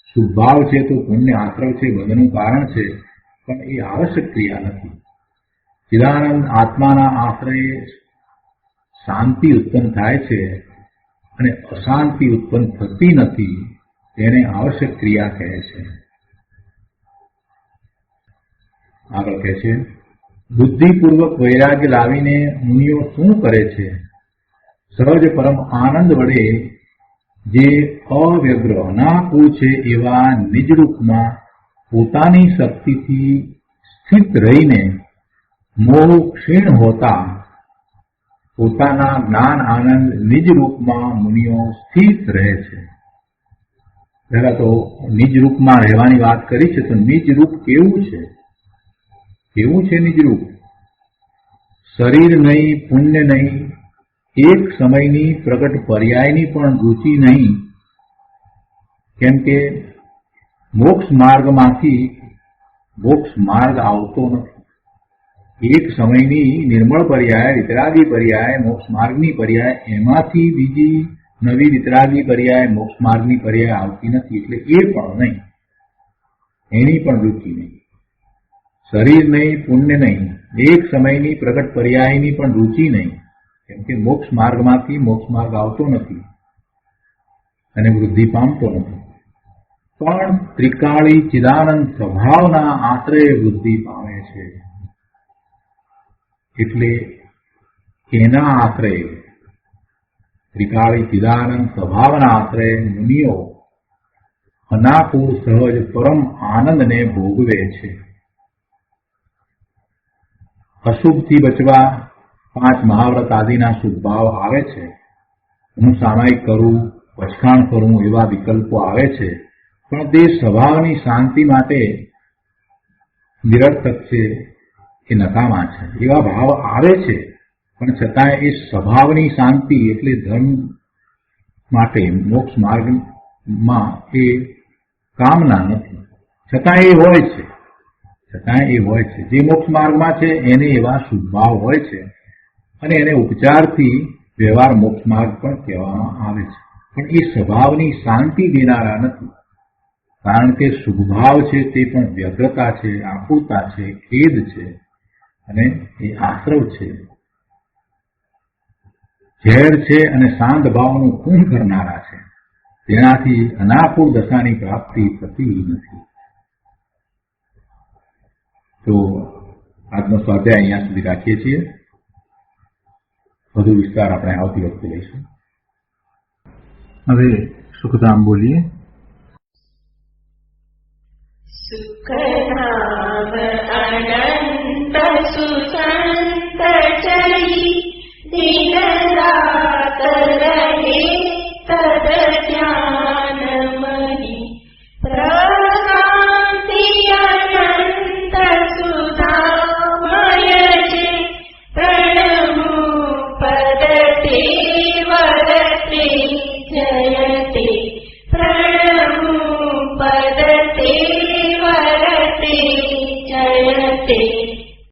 શુભાવ છે, તો પુણ્ય આશ્રય છે, બંધનું કારણ છે, પણ એ આવશ્યક ક્રિયા નથી. ચિદાનંદ આત્માના આશ્રય શાંતિ ઉત્પન્ન થાય છે અને અશાંતિ ઉત્પન્ન થતી નથી. તેને આવશ્યક ક્રિયા કહે છે. આગળ કહે છે, બુદ્ધિપૂર્વક વૈરાગ્ય લાવીને મુનિઓ શું કરે છે? સહજ પરમ આનંદ વડે જે અવ્યગ્ર અનાકુળ છે એવા નિજરૂપમાં પોતાની શક્તિથી સ્થિત રહીને મોહ ક્ષીણ હોતા પોતાના જ્ઞાન આનંદ નિજરૂપમાં મુનિઓ સ્થિત રહે છે. પહેલા તો નિજરૂપમાં રહેવાની વાત કરી છે. તો નિજરૂપ કેવું છે? કેવું છે નિજરૂપ? શરીર નહીં, પુણ્ય નહીં, એક સમયની પ્રગટ પર્યાયની પણ રુચિ નહીં. કેમ કે મોક્ષ માર્ગમાંથી મોક્ષ માર્ગ આવતો નથી. એક સમયની નિર્મળ પર્યાય, વિતરાગી પર્યાય, મોક્ષ માર્ગની પર્યાય, એમાંથી બીજી નવી વિતરાગી પર્યાય, મોક્ષ માર્ગની પર્યાય આવતી નથી. એટલે એ પણ નહીં, એની પણ રુચિ નહીં. શરીર નહીં, પુણ્ય નહીં, એક સમયની પ્રગટ પર્યાયની પણ રુચિ નહીં. કેમ કે મોક્ષ માર્ગમાંથી મોક્ષ માર્ગ આવતો નથી અને વૃદ્ધિ પામતો નથી. પણ ત્રિકાળી ચિદાનંદ સ્વભાવના આશ્રય વૃદ્ધિ પામે છે. એટલે એના આશ્રય ત્રિકાળી ચિદાનંદ સ્વભાવના આશ્રય મુનિઓ અનાકુળ સહજ પરમ આનંદને ભોગવે છે. અશુભથી બચવા 5 મહાવ્રત આદિના શુભભાવ આવે છે. હું સામાયિક કરું, વચખાણ કરું એવા વિકલ્પો આવે છે. પણ તે સ્વભાવની શાંતિ માટે નિરર્થક છે, એ નકામા છે. એવા ભાવ આવે છે, પણ છતાંય એ સ્વભાવની શાંતિ એટલે ધર્મ માટે મોક્ષ માર્ગમાં એ કામના નથી. છતાં એ હોય છે. જે મોક્ષ માર્ગમાં છે એને એવા શુભભાવ હોય છે અને એને ઉપચારથી વ્યવહાર મોક્ષ માર્ગ પણ કહેવામાં આવે છે. પણ એ સ્વભાવની શાંતિ દેનારા નથી. કારણ કે શુભભાવ છે તે પણ વ્યગ્રતા છે, આકુરતા છે, ખેદ છે અને એ આશ્રવ છે, ઝેર છે અને શાંત ભાવનું ખૂન કરનારા છે. તેનાથી અનાકુળ દશાની પ્રાપ્તિ થતી નથી. તો આજનો સ્વાધ્યાય અહીંયા સુધી રાખીએ છીએ. વધુ વિસ્તાર આપણે આવતી વખતે લઈશું. હવે સુખધામ બોલીએ. સુખધામ અનંત સુસંત ચરી દિન રાત રહે તદ ધ્યાન મહી પ્રશાંતિ અનંત સુધામય છે પ્રણમુ પદતે વરતે જયતે